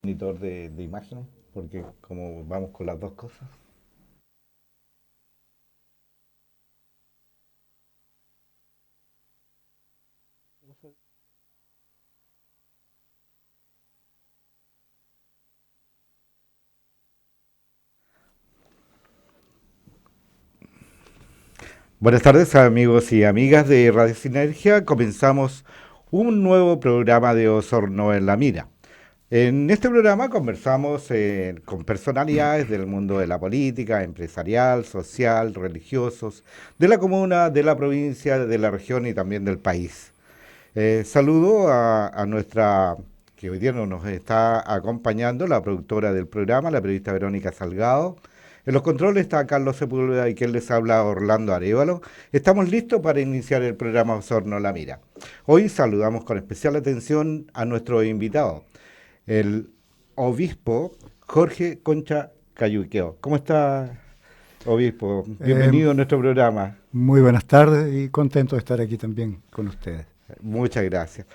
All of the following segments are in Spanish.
monitor de imágenes, porque como vamos con las dos cosas. Buenas tardes amigos y amigas de Radio Sinergia. Comenzamos un nuevo programa de Osorno en la Mira. En este programa conversamos con personalidades del mundo de la política, empresarial, social, religiosos, de la comuna, de la provincia, de la región y también del país. Saludo a nuestra, que hoy día nos está acompañando, la productora del programa, la periodista Verónica Salgado. En los controles está Carlos Sepúlveda y quien les habla, Orlando Arévalo. Estamos listos para iniciar el programa Osorno La Mira. Hoy saludamos con especial atención a nuestro invitado, el obispo Jorge Concha Cayuqueo. ¿Cómo está, obispo? Bienvenido a nuestro programa. Muy buenas tardes y contento de estar aquí también con ustedes. Muchas gracias.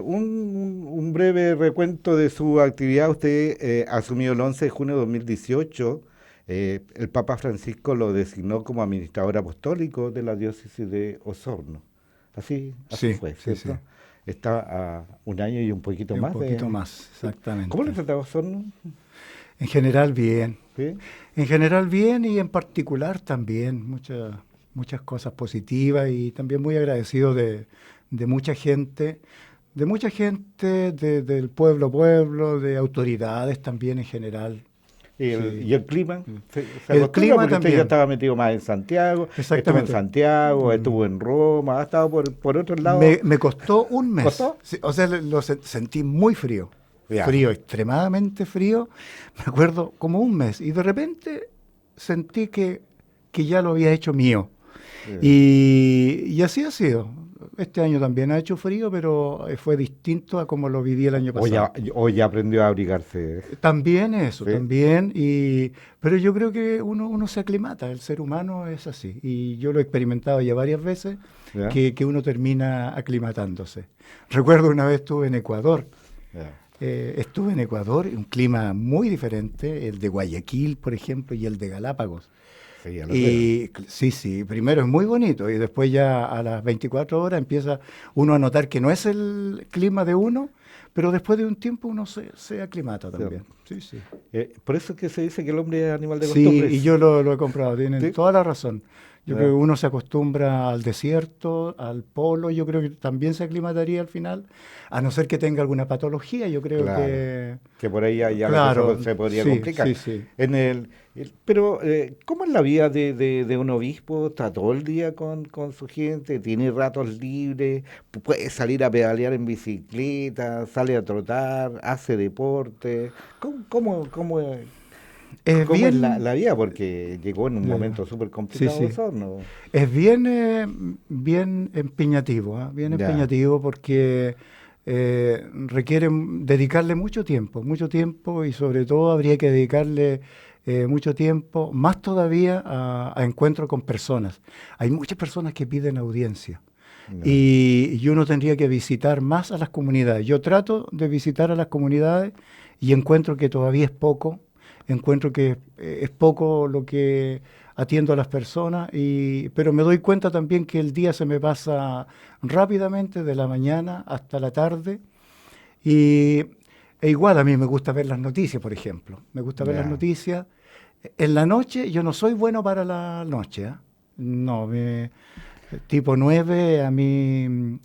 Un breve recuento de su actividad. Usted asumió el 11 de junio de 2018. El Papa Francisco lo designó como administrador apostólico de la diócesis de Osorno. Así Sí, fue, sí, ¿cierto? sí. Está a un año y un poquito Y un más poquito de... más, exactamente. ¿Cómo le trataba Osorno? En general bien. ¿Sí? En general bien y en particular también muchas cosas positivas y también muy agradecido de mucha gente del pueblo, de autoridades también en general. Sí. ¿Y el clima? ¿Se El acostumbra? clima Porque usted ya también, estaba metido más en Santiago, estuvo en exactamente. Santiago, Mm. estuvo en Roma, ha estado por otros lados. Me costó un mes. ¿Costó? Sí, o sea, sentí muy frío. Ya. Frío, extremadamente frío. Me acuerdo como un mes. Y de repente sentí que ya lo había hecho mío. Eh, Y así ha sido. Este año también ha hecho frío, pero fue distinto a como lo viví el año pasado. o ya aprendió a abrigarse. También eso, ¿Sí? también. Pero yo creo que uno se aclimata, el ser humano es así. Y yo lo he experimentado ya varias veces, ¿Ya? que uno termina aclimatándose. Recuerdo una vez Ya. estuve en Ecuador, un clima muy diferente, el de Guayaquil, por ejemplo, y el de Galápagos. Sí, ya lo creo. Y sí, primero es muy bonito y después ya a las 24 horas empieza uno a notar que no es el clima de uno, pero después de un tiempo uno se aclimata también. Cierto. Sí, sí. Por eso es que se dice que el hombre es animal de Sí, y costumbres. yo lo he comprado, tienen ¿Sí? toda la razón. Yo creo Ya. que uno se acostumbra al desierto, al polo, yo creo que también se aclimataría al final, a no ser que tenga alguna patología, yo creo Claro. que, Que por ahí ya la cosa claro, se podría sí, complicar. sí, sí. Pero, ¿cómo es la vida de un obispo? ¿Está todo el día con su gente? ¿Tiene ratos libres? ¿Puede salir a pedalear en bicicleta? ¿Sale a trotar? ¿Hace deporte? Es ¿Cómo es bien, la vida? Porque llegó en un ya, ya. momento súper Sí, complicado sí. Osorno. Es bien empeñativo, ¿ah? Bien Ya, empeñativo porque requiere dedicarle mucho tiempo y sobre todo habría que dedicarle mucho tiempo, más todavía a encuentro con personas. Hay muchas personas que piden audiencia ya, y uno tendría que visitar más a las comunidades. Yo trato de visitar a las comunidades y encuentro que todavía es poco, encuentro que es poco lo que atiendo a las personas, pero me doy cuenta también que el día se me pasa rápidamente de la mañana hasta la tarde y, igual a mí me gusta ver las noticias, por ejemplo. Me gusta ver las ya. noticias. En la noche yo no soy bueno para la noche, ¿ah? No, tipo 9 a mí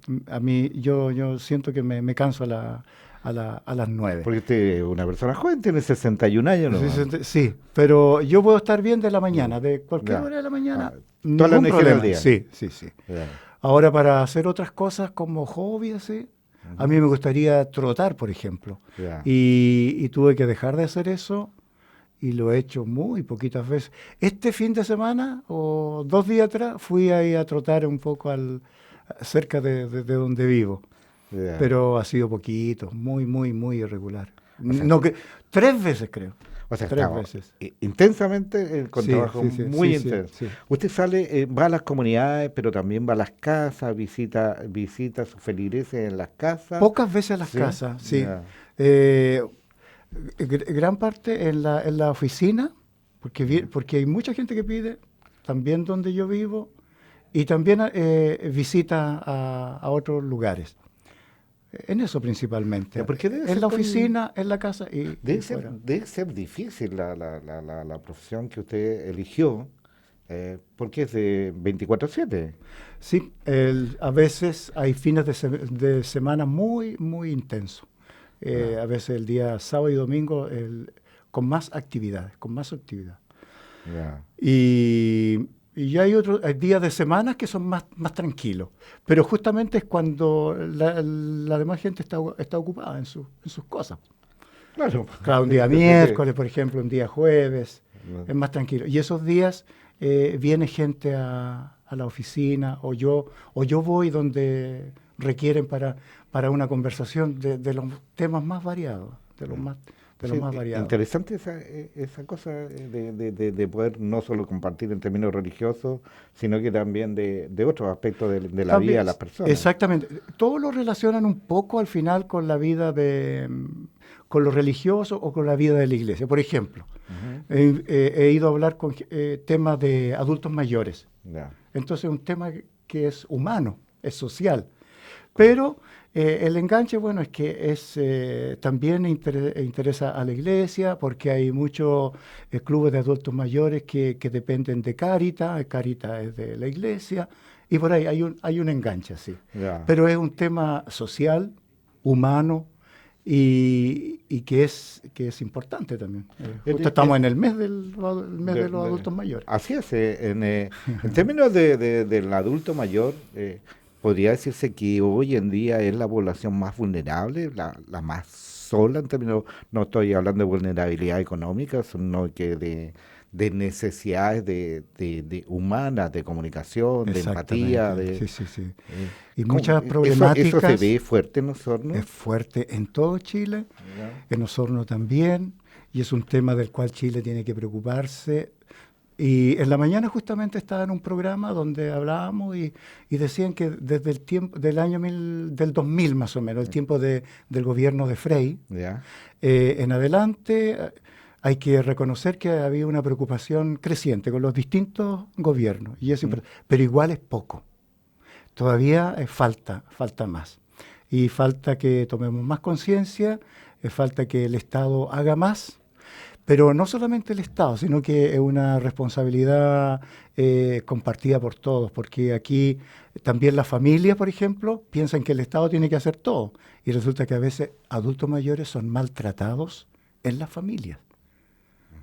yo siento que me canso a las 9. Porque usted es una persona joven, tiene 61 años Sí, nomás. sí, pero yo puedo estar bien de la Mm, mañana, de cualquier Ya. hora de la Ah, mañana, toda la ningún energía del problema. día. Sí, sí, sí. Ya. Ahora, para hacer otras cosas como hobby, así, a Ujú. mí me gustaría trotar, por ejemplo. Ya. Y tuve que dejar de hacer eso y lo he hecho muy poquitas veces. Este fin de semana o 2 días atrás fui ahí a trotar un poco cerca de donde vivo, Ya. pero ha sido poquito, muy irregular. O sea, No que 3 veces creo, tres estaba veces. intensamente con Sí, trabajo sí, sí, muy sí, sí, intenso. sí. Usted sale, va a las comunidades, pero también va a las casas, visita a sus feligreses en las casas. Pocas veces a las Sí, casas, sí. ya. Eh, Gran parte en la oficina, porque hay mucha gente que pide, también donde yo vivo, y también visita a otros lugares. En eso principalmente. Porque debe En ser la oficina, en la casa y fuera. debe ser difícil la profesión que usted eligió, porque es de 24/7. Sí, a veces hay fines de semana muy, muy intensos. Ah, A veces el día sábado y domingo con más actividades, con más actividad. ya. Y ya hay días de semanas que son más tranquilos. Pero justamente es cuando la demás gente está ocupada en sus cosas. Claro. Claro, un día Desde que- miércoles, por ejemplo, un día jueves, no, es más tranquilo. Y esos días viene gente a la oficina o yo voy donde requieren para una conversación de los temas más variados, no. de los Sí, más variados. interesante esa cosa de poder no solo compartir en términos religiosos, sino que también de otros aspectos de la vida También, de las personas. exactamente. Todo lo relacionan un poco al final con la vida con lo religioso o con la vida de la iglesia. Por ejemplo, Ujú. he ido a hablar con temas de adultos mayores. Ya. Entonces es un tema que es humano, es social. Pero el enganche, bueno, es que también interesa a la iglesia porque hay muchos clubes de adultos mayores que dependen de Cáritas, Cáritas es de la iglesia, y por ahí hay un enganche así. Ya. Pero es un tema social, humano, y que es importante también. Justo estamos en el mes, el mes De- de los de- adultos mayores. así es. En términos del adulto mayor, podría decirse que hoy en día es la población más vulnerable, la más sola en términos, no estoy hablando de vulnerabilidad económica, sino que de necesidades de humanas, de comunicación, de empatía, Exactamente, sí, sí, sí. eh, Y muchas eso se problemáticas ve fuerte en nosotros, ¿no? es fuerte en todo Chile, Ya. en Osorno también, y es un tema del cual Chile tiene que preocuparse. Y en la mañana justamente estaba en un programa donde hablábamos y decían que desde el tiempo del 2000 más o menos, el tiempo del gobierno de Frei, Ya. en adelante hay que reconocer que había una preocupación creciente con los distintos gobiernos, y Mm. pero igual es poco. Todavía falta más. Y falta que tomemos más conciencia, falta que el Estado haga más, pero no solamente el Estado, sino que es una responsabilidad compartida por todos, porque aquí también las familias, por ejemplo, piensan que el Estado tiene que hacer todo, y resulta que a veces adultos mayores son maltratados en las familias.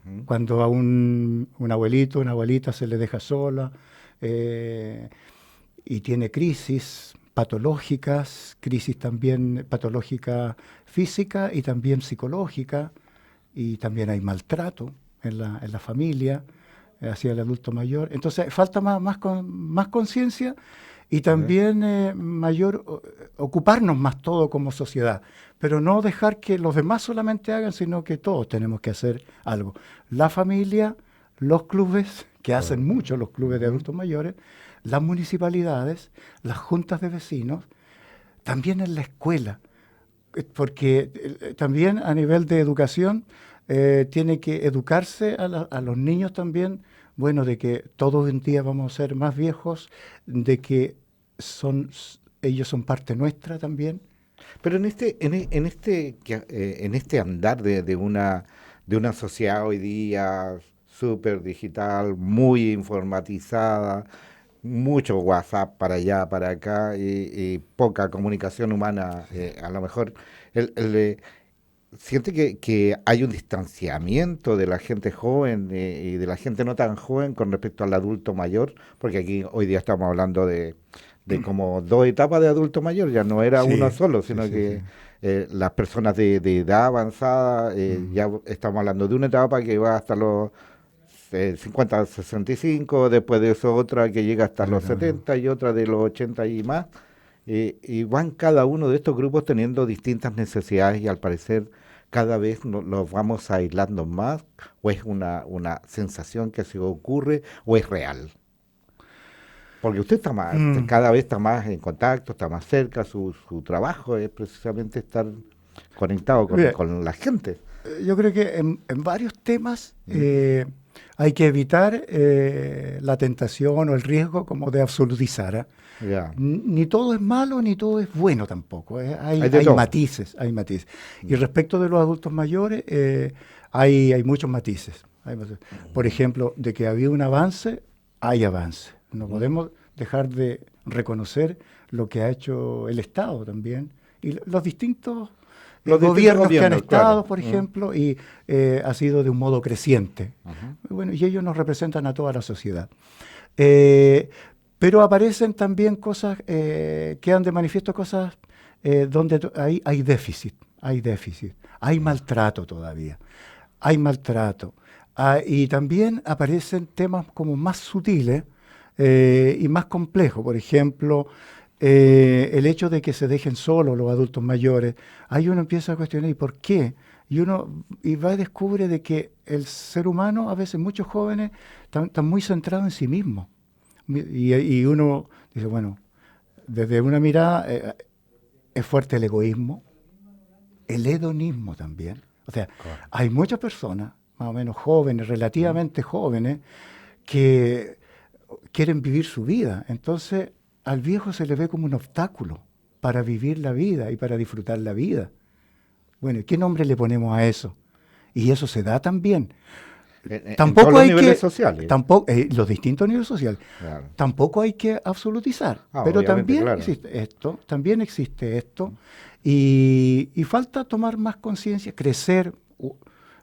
Ujú. Cuando a un abuelito, una abuelita se le deja sola, eh, y tiene crisis patológicas, crisis también patológica física y también psicológica, y también hay maltrato en la familia hacia el adulto mayor. Entonces falta más conciencia y Ya. también ocuparnos más todo como sociedad, pero no dejar que los demás solamente hagan, sino que todos tenemos que hacer algo. La familia, los clubes, que hacen Correcto. mucho los clubes de Ujú. adultos mayores, las municipalidades, las juntas de vecinos, también en la escuela, porque también a nivel de educación tiene que educarse a los niños también, bueno, de que todos un día vamos a ser más viejos, de que ellos son parte nuestra también. Pero en este andar de una sociedad hoy día súper digital, muy informatizada, mucho WhatsApp para allá, para acá, y poca comunicación humana, a lo mejor siente que hay un distanciamiento de la gente joven y de la gente no tan joven con respecto al adulto mayor, porque aquí hoy día estamos hablando de como dos etapas de adulto mayor, ya no era uno Sí, solo, sí, sino sí, sí. que las personas de edad avanzada, Mm, ya estamos hablando de una etapa que va hasta los 50, 65, después de eso otra que llega hasta los claro. 70 y otra de los 80 y más. Y van cada uno de estos grupos teniendo distintas necesidades y al parecer cada vez los vamos aislando más, o es una sensación que se ocurre, o es real. Porque usted está más, Mm. cada vez está más en contacto, está más cerca, su trabajo es precisamente estar. conectado Mira, con la gente. Yo creo que en varios temas hay que evitar la tentación o el riesgo como de absolutizar. ¿Ah? Ya. Ni todo es malo, ni todo es bueno tampoco. Hay de Hay todo. matices, hay matices. Y respecto de los adultos mayores, hay muchos matices. Por ejemplo, de que había un avance, hay avance. No podemos dejar de reconocer lo que ha hecho el Estado también y los distintos Los distintos gobiernos que han gobiernos, estado, claro. por ejemplo, y ha sido de un modo creciente. Ajá. Bueno, y ellos nos representan a toda la sociedad. Eh, pero aparecen también cosas, quedan de manifiesto cosas donde hay déficit, hay maltrato todavía, hay maltrato. Y también aparecen temas como más sutiles y más complejos. Por ejemplo, el hecho de que se dejen solos los adultos mayores. Ahí uno empieza a cuestionar, ¿y por qué? Y va y descubre de que el ser humano, a veces muchos jóvenes, están muy centrados en sí mismos. Y uno dice, bueno, desde una mirada es fuerte el egoísmo, el hedonismo también. O sea, Correcto. hay muchas personas, más o menos jóvenes, relativamente jóvenes, que quieren vivir su vida. Entonces, al viejo se le ve como un obstáculo para vivir la vida y para disfrutar la vida. Bueno, ¿y qué nombre le ponemos a eso? Y eso se da también. En todos los niveles que, sociales. tampoco, los distintos niveles sociales. Claro. Tampoco hay que absolutizar. Pero Obviamente, también claro. existe esto, y falta tomar más conciencia, crecer,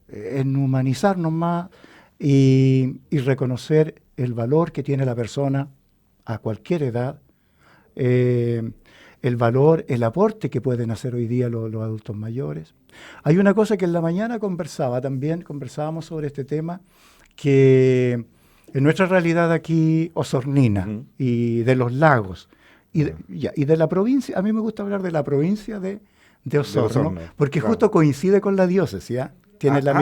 en humanizarnos más y reconocer el valor que tiene la persona a cualquier edad, el valor, el aporte que pueden hacer hoy día los adultos mayores. Hay una cosa que en la mañana conversábamos sobre este tema, que en nuestra realidad aquí osornina y de los lagos y de la provincia, a mí me gusta hablar de la provincia de Osorno, porque claro. justo coincide con la diócesis, ¿ya? Tiene el el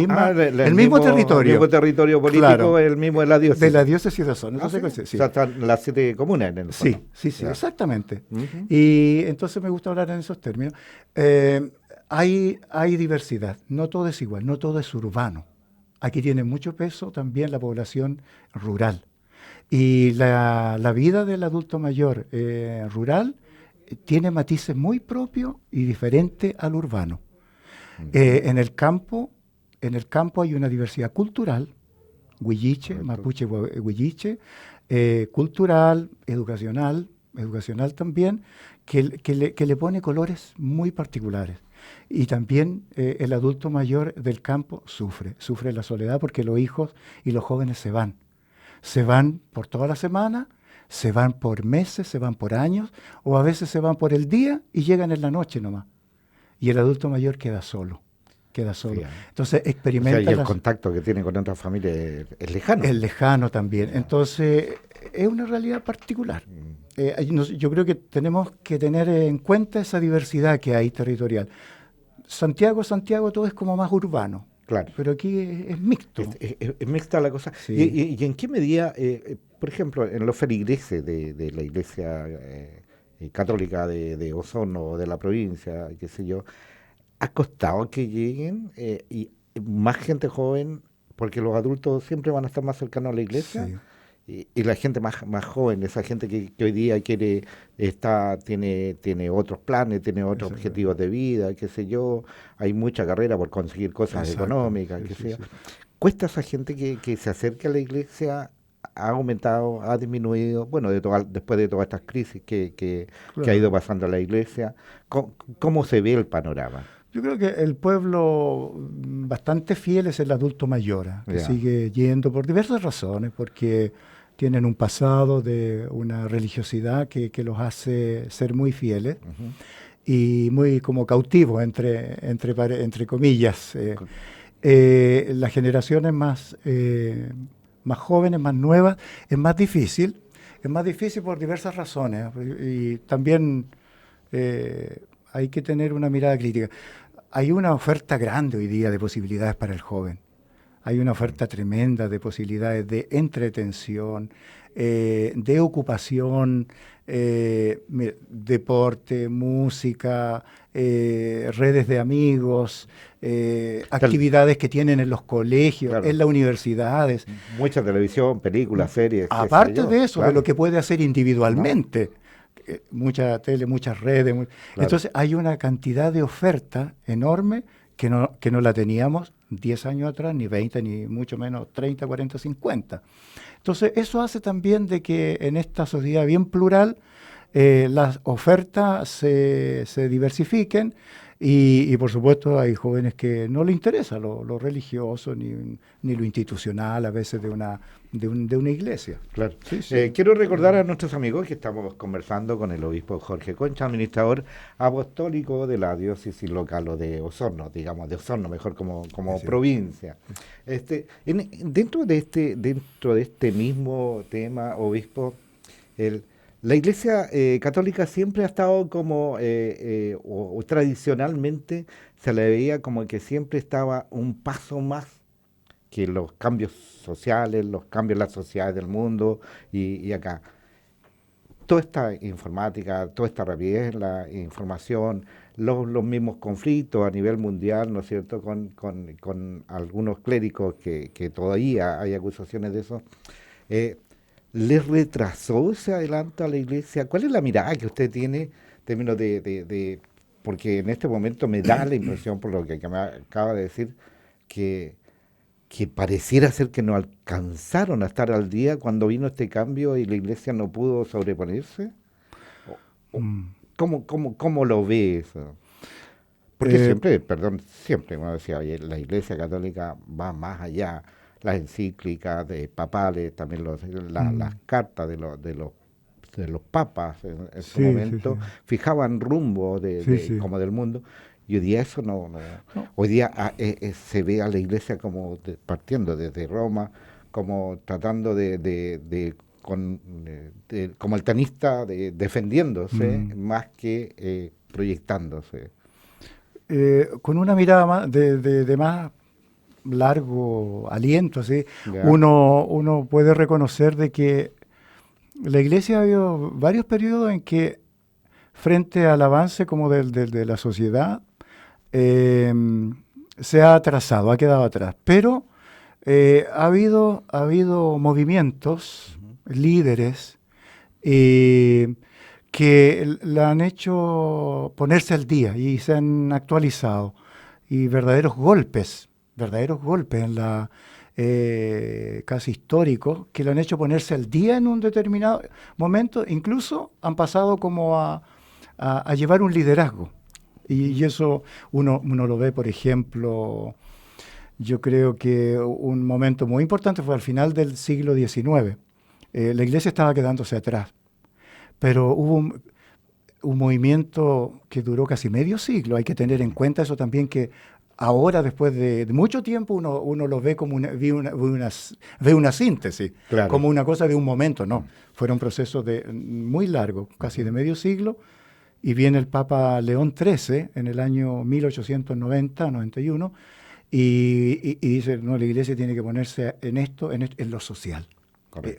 mismo territorio. El mismo territorio político, Claro, el mismo de la diócesis. de la diócesis de Osorno. ¿Sí? Sí. O sea, están las 7 comunas en el fondo. Sí, Ya. exactamente. Y entonces me gusta hablar en esos términos. Hay diversidad, no todo es igual, no todo es urbano. Aquí tiene mucho peso también la población rural. Y la vida del adulto mayor rural tiene matices muy propios y diferentes al urbano. En el campo hay una diversidad cultural, huilliche, mapuche, huilliche, cultural, educacional también, que le pone colores muy particulares. Y también el adulto mayor del campo sufre la soledad porque los hijos y los jóvenes se van por toda la semana, se van por meses, se van por años, o a veces se van por el día y llegan en la noche nomás. Y el adulto mayor queda solo. Sí. Entonces experimenta... O sea, y el contacto que tiene con otras familias es lejano. Es lejano también. Entonces es una realidad particular. Yo creo que tenemos que tener en cuenta esa diversidad que hay territorial. Santiago, todo es como más urbano. Claro. Pero aquí es mixto. Es mixta la cosa. Sí. ¿Y en qué medida, por ejemplo, en los feligreses de la iglesia católica de Osorno o de la provincia, qué sé yo, ha costado que lleguen y más gente joven, porque los adultos siempre van a estar más cercanos a la iglesia? Sí. Y la gente más joven, esa gente que hoy día tiene otros planes, tiene otros objetivos de vida, qué sé yo, hay mucha carrera por conseguir cosas económicas, qué sé yo. ¿Cuesta a esa gente que se acerque a la iglesia? ¿Ha aumentado, ha disminuido? Bueno, después de todas estas crisis que ha ido pasando la iglesia, ¿cómo se ve el panorama? Yo creo que el pueblo bastante fiel es el adulto mayor, que sigue yendo por diversas razones, porque tienen un pasado de una religiosidad que los hace ser muy fieles y muy como cautivos, entre comillas. Las generaciones más jóvenes, más nuevas, es más difícil por diversas razones. Y también hay que tener una mirada crítica. Hay una oferta grande hoy día de posibilidades para el joven. Hay una oferta tremenda de posibilidades de entretención, de ocupación, deporte, música, redes de amigos, actividades que tienen en los colegios, Claro. en las universidades. Mucha televisión, películas, series, qué sé Aparte yo, de eso, de claro. lo que puede hacer individualmente, mucha tele, muchas redes. Claro. Entonces hay una cantidad de oferta enorme que no la teníamos 10 años atrás, ni 20, ni mucho menos 30, 40, 50. Entonces eso hace también de que en esta sociedad bien plural las ofertas se diversifiquen y por supuesto hay jóvenes que no les interesa lo religioso ni lo institucional a veces de una iglesia. Claro. Sí, sí. Quiero recordar a nuestros amigos que estamos conversando con el obispo Jorge Concha, administrador apostólico de la diócesis local o de Osorno, digamos, de Osorno, mejor como Sí. provincia. Dentro de este mismo tema, obispo, la Iglesia católica siempre ha estado como, o tradicionalmente se le veía como que siempre estaba un paso más que los cambios sociales, los cambios en las sociedades del mundo y acá. Toda esta informática, toda esta rapidez en la información, los mismos conflictos a nivel mundial, ¿no es cierto?, con algunos clérigos que todavía hay acusaciones de eso. ¿Les retrasó ese adelanto a la Iglesia? ¿Cuál es la mirada que usted tiene en términos porque en este momento me da la impresión, por lo que me acaba de decir, que pareciera ser que no alcanzaron a estar al día cuando vino este cambio y la Iglesia no pudo sobreponerse? ¿O Mm. ¿Cómo lo ve eso? Porque Eh, siempre uno decía, oye, la Iglesia Católica va más allá, las encíclicas de papales, también las cartas de los papas en su Sí, sí, momento, sí. fijaban rumbo Sí, sí. como del mundo, y hoy día eso no. No. Hoy día se ve a la Iglesia como partiendo desde Roma, como tratando como el tenista, defendiéndose más que proyectándose. Con una mirada más de más largo aliento, así, ¿Ya? uno puede reconocer de que la Iglesia ha habido varios periodos en que frente al avance como de la sociedad eh, se ha atrasado, ha quedado atrás. Pero ha habido movimientos, líderes, que la han hecho ponerse al día y se han actualizado. Y verdaderos golpes en la casi históricos, que lo han hecho ponerse al día en un determinado momento, incluso han pasado como a llevar un liderazgo. Y eso uno lo ve, por ejemplo, yo creo que un momento muy importante fue al final del siglo XIX. La iglesia estaba quedándose atrás, pero hubo un movimiento que duró casi medio siglo. Hay que tener en cuenta eso también, que ahora, después de mucho tiempo, uno lo ve como ve una síntesis, Claro. como una cosa de un momento. No, fueron procesos muy largos, casi de medio siglo, y viene el Papa León XIII en el año 1890-91, y dice, no, la Iglesia tiene que ponerse en lo social.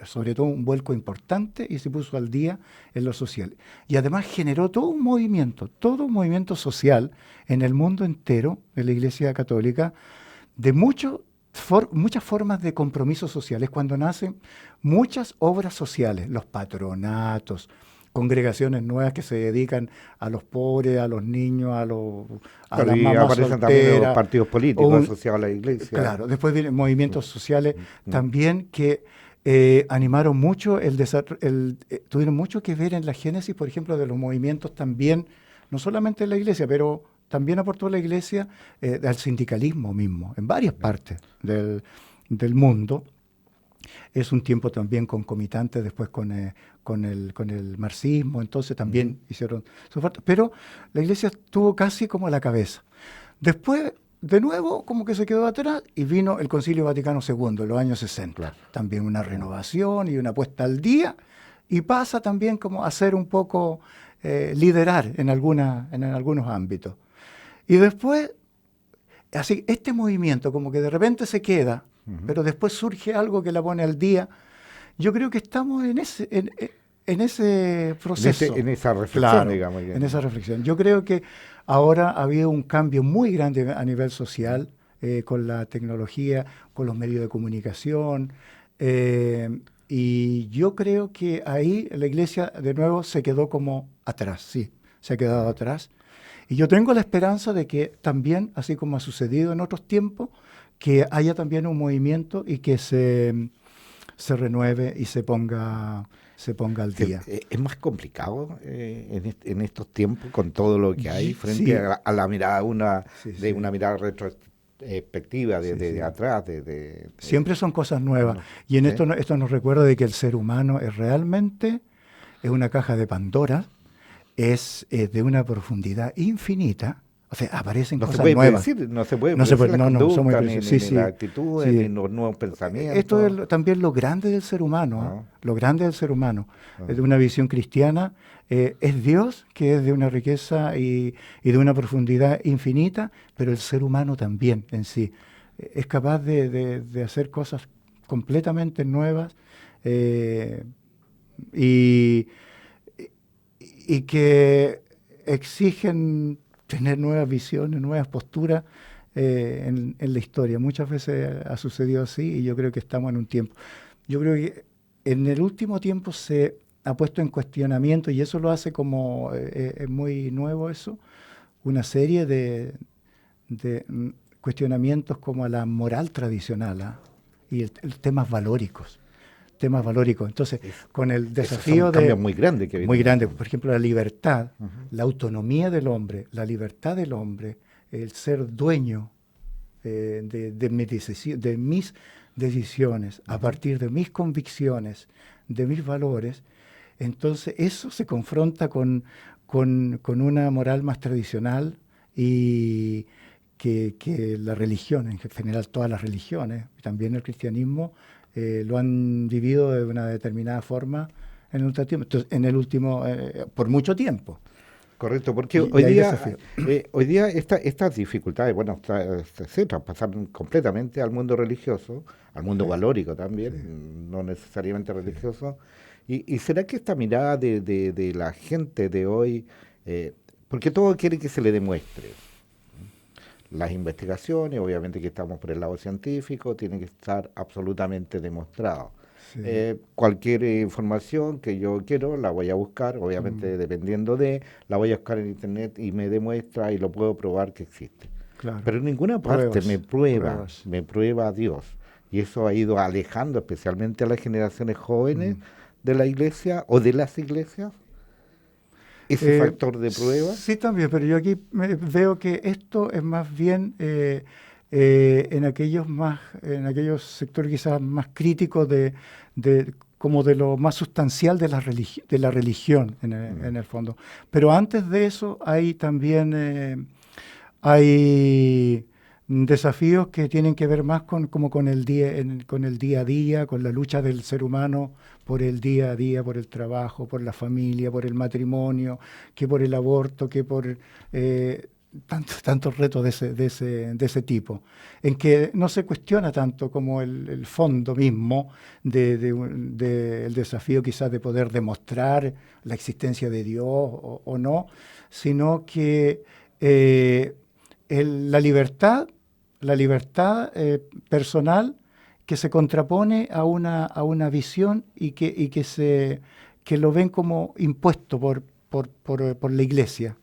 Sobre todo un vuelco importante, y se puso al día en lo social. Y además generó todo un movimiento social en el mundo entero de la Iglesia Católica, de muchas formas de compromisos sociales, cuando nacen muchas obras sociales, los patronatos, congregaciones nuevas que se dedican a los pobres, a los niños, a las Y mamás aparecen también los solteras. partidos políticos asociados a la Iglesia. Claro, después vienen movimientos sociales también que animaron mucho tuvieron mucho que ver en la génesis, por ejemplo, de los movimientos también, no solamente en la Iglesia, pero también aportó la Iglesia al sindicalismo mismo, en varias partes del mundo. Es un tiempo también concomitante después con el marxismo, entonces también hicieron su parte, pero la Iglesia estuvo casi como a la cabeza. Después, de nuevo, como que se quedó atrás, y vino el Concilio Vaticano II en los años 60. Claro. También una renovación y una puesta al día, y pasa también como a ser un poco liderar en algunos ámbitos. Y después, así, este movimiento como que de repente se queda, pero después surge algo que la pone al día. Yo creo que estamos en ese proceso. En esa reflexión, claro, digamos. En esa reflexión. Yo creo que ahora ha habido un cambio muy grande a nivel social con la tecnología, con los medios de comunicación. Y yo creo que ahí la iglesia de nuevo se quedó como atrás, sí, se ha quedado atrás. Y yo tengo la esperanza de que también, así como ha sucedido en otros tiempos, que haya también un movimiento y que se renueve y se ponga al día. Es más complicado en estos tiempos con todo lo que hay frente Sí. a la mirada una mirada retrospectiva Sí. de atrás. Siempre son cosas nuevas. No, Y en ¿sí? esto nos recuerda de que el ser humano es realmente una caja de Pandora, es de una profundidad infinita. O sea, aparecen No se cosas puede nuevas. predecir, no se puede No se predecir puede, la no, somos conducta, imprecisos. ni las actitudes, sí. ni los nuevos pensamientos. Esto es también lo grande del ser humano, lo grande del ser humano. Es de una visión cristiana, es Dios, que es de una riqueza y de una profundidad infinita, pero el ser humano también en sí. Es capaz de hacer cosas completamente nuevas y que exigen tener nuevas visiones, nuevas posturas en la historia. Muchas veces ha sucedido así y yo creo que estamos en un tiempo. Yo creo que en el último tiempo se ha puesto en cuestionamiento, y eso lo hace como, es muy nuevo eso, una serie de cuestionamientos como a la moral tradicional y temas valóricos. Entonces, con el desafío son cambios muy grandes muy grande, por ejemplo, la libertad, la autonomía del hombre, la libertad del hombre, el ser dueño de mis decisiones, a partir de mis convicciones, de mis valores. Entonces, eso se confronta con una moral más tradicional y que la religión, en general todas las religiones, también el cristianismo, lo han vivido de una determinada forma en el último por mucho tiempo. Correcto, porque hoy día estas dificultades, bueno, se traspasaron completamente al mundo religioso, al mundo valórico también, no necesariamente religioso. ¿Y será que esta mirada de la gente de hoy, porque todo quiere que se le demuestre? Las investigaciones, obviamente que estamos por el lado científico, tienen que estar absolutamente demostrados. Sí. Cualquier información que yo quiero la voy a buscar, obviamente dependiendo la voy a buscar en internet y me demuestra y lo puedo probar que existe. Claro. Pero en ninguna parte me prueba a Dios. Y eso ha ido alejando especialmente a las generaciones jóvenes de la iglesia o de las iglesias. ¿Ese factor de prueba? Sí, también, pero yo aquí veo que esto es más bien en aquellos sectores quizás más críticos como de lo más sustancial de la religión en el fondo. Pero antes de eso hay también hay desafíos que tienen que ver más con el día a día, con la lucha del ser humano por el día a día, por el trabajo, por la familia, por el matrimonio, que por el aborto, que por tantos retos de ese tipo, en que no se cuestiona tanto como el fondo mismo del desafío quizás de poder demostrar la existencia de Dios o no, sino que la libertad personal que se contrapone a una visión y que lo ven como impuesto por la iglesia.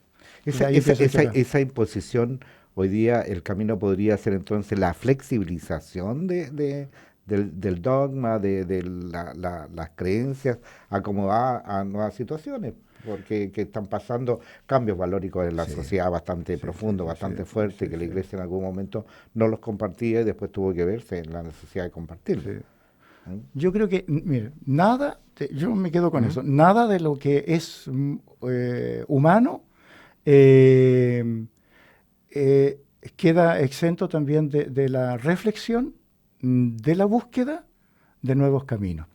Esa imposición, hoy día el camino podría ser entonces la flexibilización del dogma, de las creencias, acomodar a nuevas situaciones, porque que están pasando cambios valóricos en la sociedad bastante profundos, bastante fuertes, que la iglesia en algún momento no los compartía y después tuvo que verse en la necesidad de compartirlos. Yo creo que, mire, yo me quedo con eso, nada de lo que es humano queda exento también de la reflexión, de la búsqueda de nuevos caminos.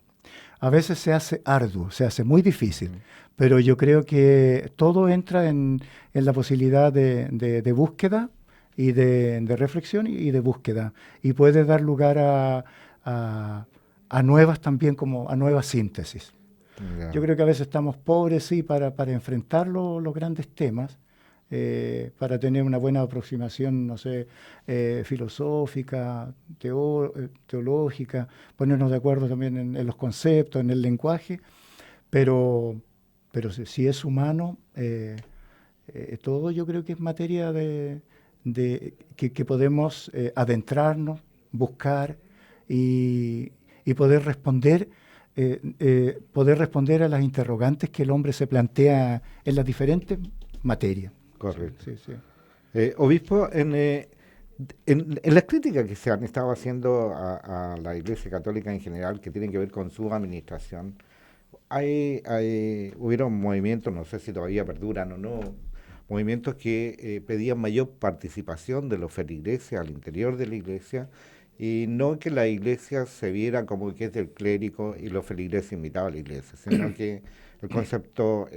A veces se hace arduo, se hace muy difícil, pero yo creo que todo entra en la posibilidad de búsqueda y de reflexión y de búsqueda. Y puede dar lugar a nuevas también, como a nuevas síntesis. Ya. Yo creo que a veces estamos pobres, sí, para enfrentar los grandes temas, para tener una buena aproximación, no sé, filosófica, teológica, ponernos de acuerdo también en los conceptos, en el lenguaje, pero, pero si es humano, todo yo creo que es materia que podemos adentrarnos, buscar y poder responder a las interrogantes que el hombre se plantea en las diferentes materias. Correcto. Sí, sí. Obispo, en las críticas que se han estado haciendo a la Iglesia Católica en general, que tienen que ver con su administración, hubieron movimientos, no sé si todavía perduran o no, movimientos que pedían mayor participación de los feligreses al interior de la Iglesia, y no que la Iglesia se viera como que es del clérigo y los feligreses invitados a la Iglesia, sino que el concepto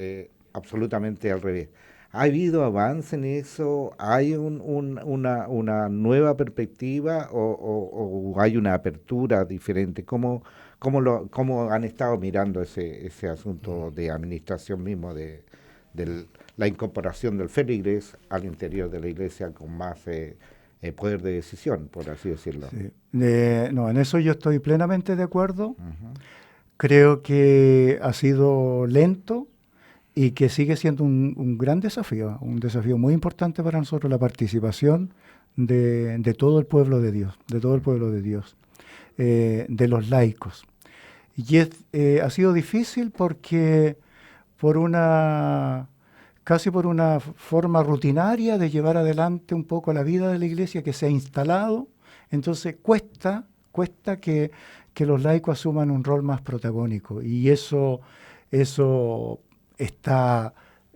absolutamente al revés. ¿Ha habido avance en eso? ¿Hay una nueva perspectiva o hay una apertura diferente? ¿Cómo han estado mirando ese asunto de administración mismo, de la incorporación del feligres al interior de la Iglesia con más poder de decisión, por así decirlo? Sí. No, en eso yo estoy plenamente de acuerdo. Ujú. Creo que ha sido lento y que sigue siendo un gran desafío, un desafío muy importante para nosotros, la participación de todo el pueblo de Dios, de todo el pueblo de Dios, de los laicos. Y ha sido difícil porque casi por una forma rutinaria de llevar adelante un poco la vida de la Iglesia que se ha instalado, entonces cuesta que los laicos asuman un rol más protagónico, y eso está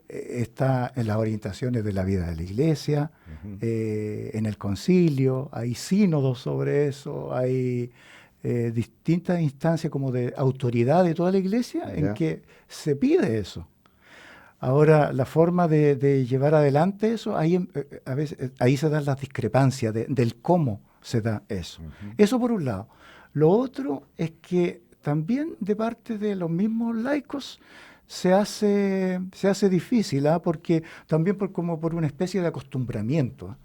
en las orientaciones de la vida de la Iglesia, Ujú. en el concilio, hay sínodos sobre eso, hay distintas instancias como de autoridad de toda la Iglesia en Ya. que se pide eso. Ahora, la forma de llevar adelante eso, a veces, ahí se dan las discrepancias del cómo se da eso. Ujú. Eso por un lado. Lo otro es que también de parte de los mismos laicos se hace difícil, porque también como por una especie de acostumbramiento,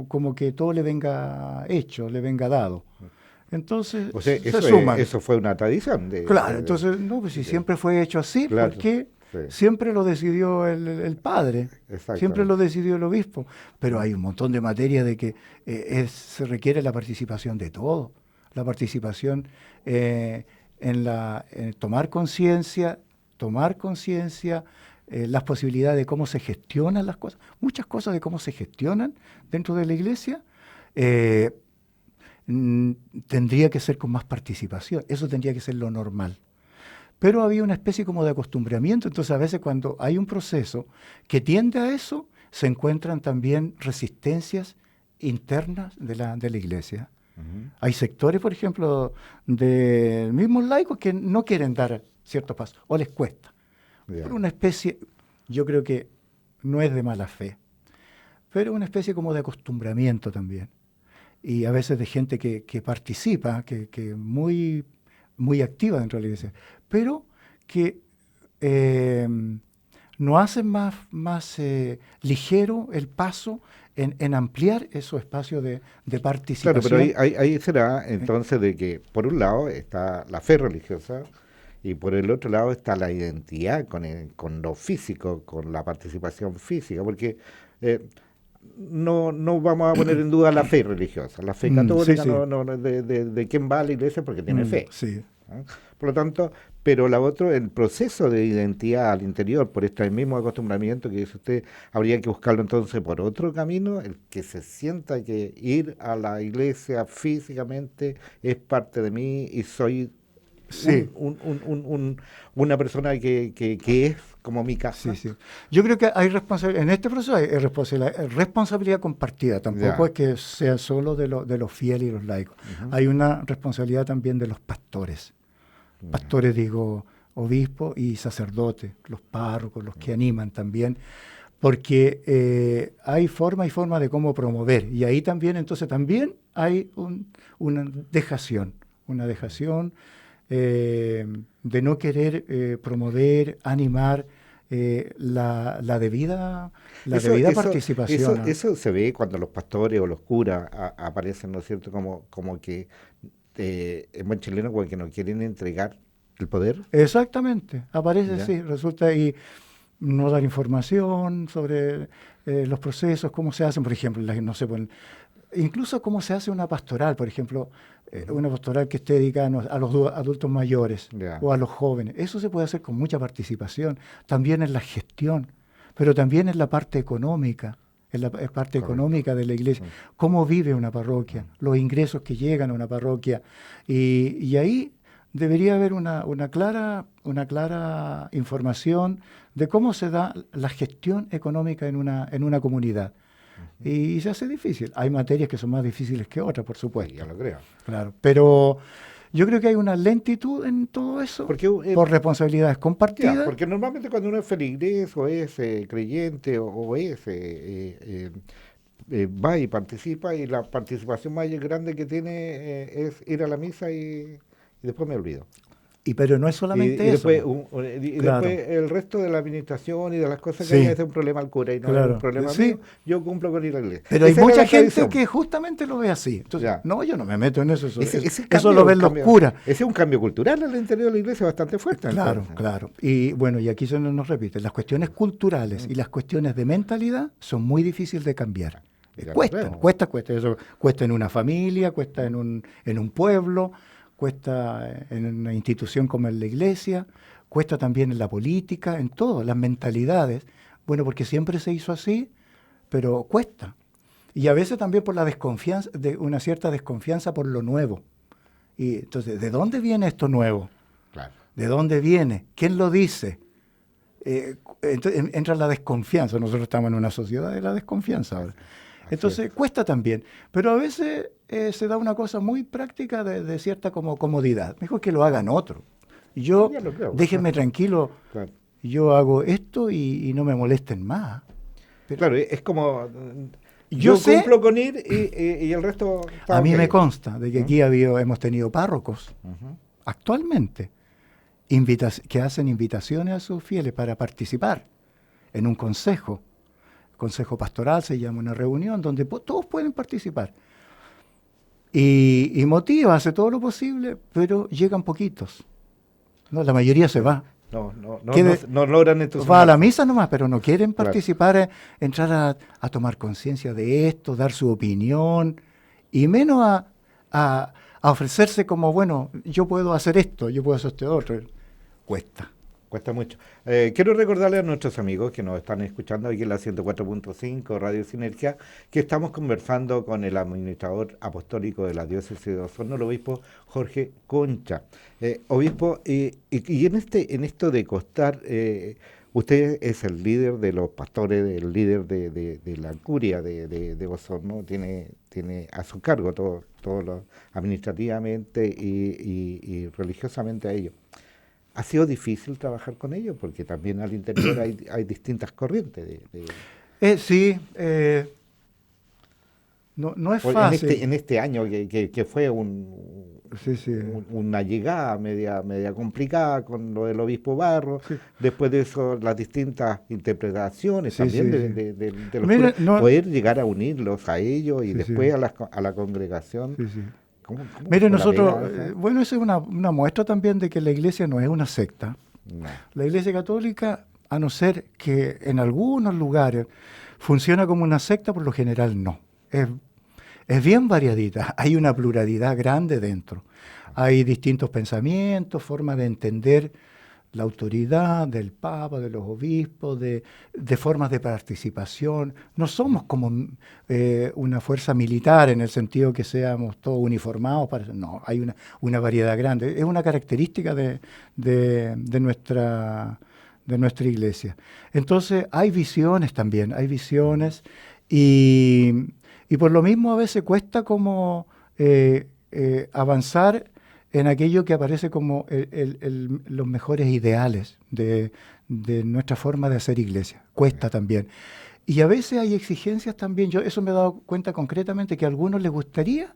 como que todo le venga hecho, le venga dado. Entonces O sea, se suman. eso fue una tradición Claro, entonces, no, pues si siempre fue hecho así, Claro, ¿por qué? sí, Siempre lo decidió el padre, siempre lo exactamente. decidió el obispo, pero hay un montón de materia de que se requiere la participación de todos, la participación en tomar conciencia, las posibilidades de cómo se gestionan las cosas, muchas cosas de cómo se gestionan dentro de la Iglesia. eh, Tendría que ser con más participación, eso tendría que ser lo normal. Pero había una especie como de acostumbramiento, entonces a veces cuando hay un proceso que tiende a eso, se encuentran también resistencias internas de la Iglesia. Ujú. Hay sectores, por ejemplo, de mismos laicos que no quieren dar ciertos pasos, o les cuesta. Ya. Por una especie, yo creo que no es de mala fe, pero una especie como de acostumbramiento también. Y a veces de gente que participa, que muy, muy activa dentro de la Iglesia, pero que eh, no hacen más ligero el paso en ampliar esos espacios de Claro, pero participación. ahí será entonces de que por un lado está la fe religiosa y por el otro lado está la identidad con lo físico, con la participación física, porque eh, no vamos a poner en duda la fe religiosa, la fe Sí, católica, sí. no, de quién va a la iglesia porque tiene fe. Sí. ¿No? Por lo tanto, pero la otro, el proceso de identidad al interior, por este mismo acostumbramiento que dice usted, habría que buscarlo entonces por otro camino, el que se sienta que ir a la iglesia físicamente es parte de mí y soy Sí, una persona que es como mi casa. sí, sí. Yo creo que hay responsabilidad, en este proceso hay responsabilidad compartida, tampoco Ya. es que sea solo de los fieles y los laicos. Ujú. Hay una responsabilidad también de los pastores. Pastores, digo, obispos y sacerdotes, los párrocos, los que animan también, porque hay forma y forma de cómo promover. Y ahí también, entonces, también hay una dejación de no querer promover, animar la debida participación. Eso se ve cuando los pastores o los curas aparecen, ¿no es cierto? Como que en buen chileno, como que no quieren entregar el poder. Exactamente, aparece ¿Ya? así, resulta, y no dar información sobre los procesos, cómo se hacen, por ejemplo, no sé, incluso cómo se hace una pastoral, por ejemplo, una pastoral que esté dedicada a los adultos mayores Ya. o a los jóvenes. Eso se puede hacer con mucha participación, también en la gestión, pero también en la parte económica, en la parte Correcto. económica de la iglesia, cómo vive una parroquia, los ingresos que llegan a una parroquia, y ahí debería haber una clara información de cómo se da la gestión económica en una comunidad. Y se hace difícil. Hay materias que son más difíciles que otras, por supuesto. Sí, ya lo creo. Claro, pero yo creo que hay una lentitud en todo eso Porque, por responsabilidades ya, compartidas. porque normalmente cuando uno es feligres o es creyente o es va y participa, y la participación más grande que tiene es ir a la misa y después me olvido. Pero no es Y solamente eso. después, Claro. después el resto de la administración y de las cosas que Sí. hay es un problema al cura y no es Claro. un problema Sí. mío. Yo cumplo con ir a la iglesia. Pero hay Esa era mucha la gente tradición. que justamente lo ve así. Entonces, Ya. no, yo no me meto en eso. Ese Eso cambio- lo ven los curas. Ese es un cambio cultural al interior de la iglesia bastante fuerte. Claro, entonces. claro. Y bueno, y aquí se nos repite, las cuestiones culturales y las cuestiones de mentalidad son muy difíciles de cambiar. Ya lo Cuestan, creo. cuesta. Eso cuesta en una familia, cuesta en un pueblo, cuesta en una institución como en la iglesia, cuesta también en la política, en todo, las mentalidades. Bueno, porque siempre se hizo así, pero cuesta. Y a veces también por la desconfianza, de una cierta desconfianza por lo nuevo. Y entonces, ¿de dónde viene esto nuevo? Claro. ¿De dónde viene? ¿Quién lo dice? Entonces entra la desconfianza. Nosotros estamos en una sociedad de la desconfianza ahora. Entonces cuesta también. Pero a veces se da una cosa muy práctica de cierta como comodidad. Mejor que lo hagan otro. Yo, Ya lo creo. déjenme tranquilo, Claro. yo hago esto y no me molesten más. Pero Claro, es como Yo yo sé- cumplo con ir y el resto está a mí ok. me consta de que aquí hemos tenido párrocos Ujú. actualmente que hacen invitaciones a sus fieles para participar en un consejo pastoral, se llama una reunión donde todos pueden participar. Y motiva, hace todo lo posible, pero llegan poquitos. ¿No? La mayoría se va. No Quede- logran entonces. Va a la misa nomás, pero no quieren Claro. participar, entrar a tomar conciencia de esto, dar su opinión, y menos a ofrecerse como, bueno, yo puedo hacer esto, yo puedo hacer este otro. Cuesta. Cuesta mucho. Quiero recordarle a nuestros amigos que nos están escuchando aquí en la 104.5 Radio Sinergia que estamos conversando con el administrador apostólico de la diócesis de Osorno, el obispo Jorge Concha. Obispo, y en esto de costar, usted es el líder de los pastores, el líder de la curia de Osorno, tiene a su cargo todo administrativamente y religiosamente a ellos. ¿Ha sido difícil trabajar con ellos? Porque también al interior hay distintas corrientes. Sí, no es fácil. En este año que fue Sí. una llegada media complicada con lo del obispo Barro, Sí. después de eso las distintas interpretaciones Sí, también sí, de los Mira, curas, no- poder llegar a unirlos a ellos y Sí, después sí. a la congregación. Sí. ¿Cómo Mire, fue la nosotros, pega esa? bueno, esa es una muestra también de que la iglesia no es una secta. No. La iglesia católica, a no ser que en algunos lugares funciona como una secta, por lo general no. Es bien variadita, hay una pluralidad grande dentro. Hay distintos pensamientos, formas de entender la autoridad del Papa, de los obispos, de formas de participación. No somos como una fuerza militar en el sentido que seamos todos uniformados. No, hay una variedad grande. Es una característica de nuestra iglesia. Entonces hay visiones también, hay visiones y por lo mismo a veces cuesta como avanzar en aquello que aparece como los mejores ideales de nuestra forma de hacer iglesia. Cuesta también. Y a veces hay exigencias también. Yo eso me he dado cuenta concretamente que a algunos les gustaría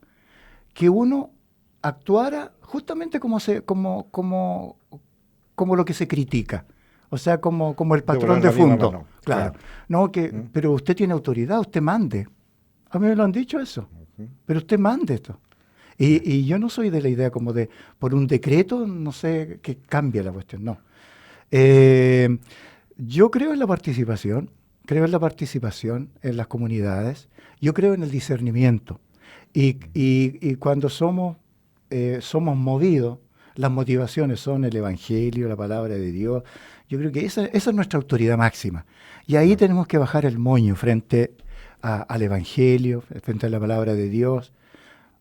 que uno actuara justamente como lo que se critica. O sea, como el patrón de fondo. Claro. No, pero usted tiene autoridad, usted mande. A mí me lo han dicho eso. Pero usted mande esto. Y yo no soy de la idea como de, por un decreto, no sé, que cambie la cuestión. No. Yo creo en la participación. Creo en la participación en las comunidades. Yo creo en el discernimiento. Y cuando somos movidos, las motivaciones son el Evangelio, la palabra de Dios. Yo creo que esa es nuestra autoridad máxima. Y ahí tenemos que bajar el moño frente al Evangelio, frente a la palabra de Dios,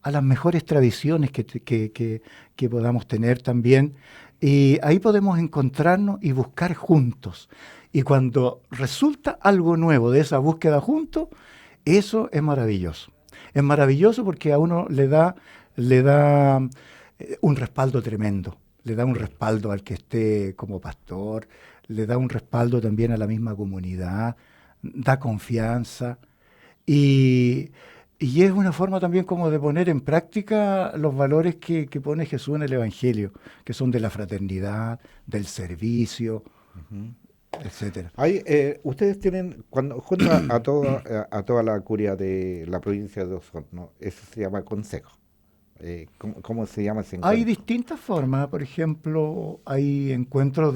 a las mejores tradiciones que podamos tener también. Y ahí podemos encontrarnos y buscar juntos. Y cuando resulta algo nuevo de esa búsqueda juntos, eso es maravilloso. Es maravilloso porque a uno le da un respaldo tremendo. Le da un respaldo al que esté como pastor, le da un respaldo también a la misma comunidad, da confianza. Y es una forma también como de poner en práctica los valores que pone Jesús en el Evangelio, que son de la fraternidad, del servicio, etcétera. Ustedes tienen, cuando junto a toda la curia de la provincia de Osorno, eso se llama consejo. ¿Cómo se llama ese encuentro? Hay distintas formas. Por ejemplo, hay encuentros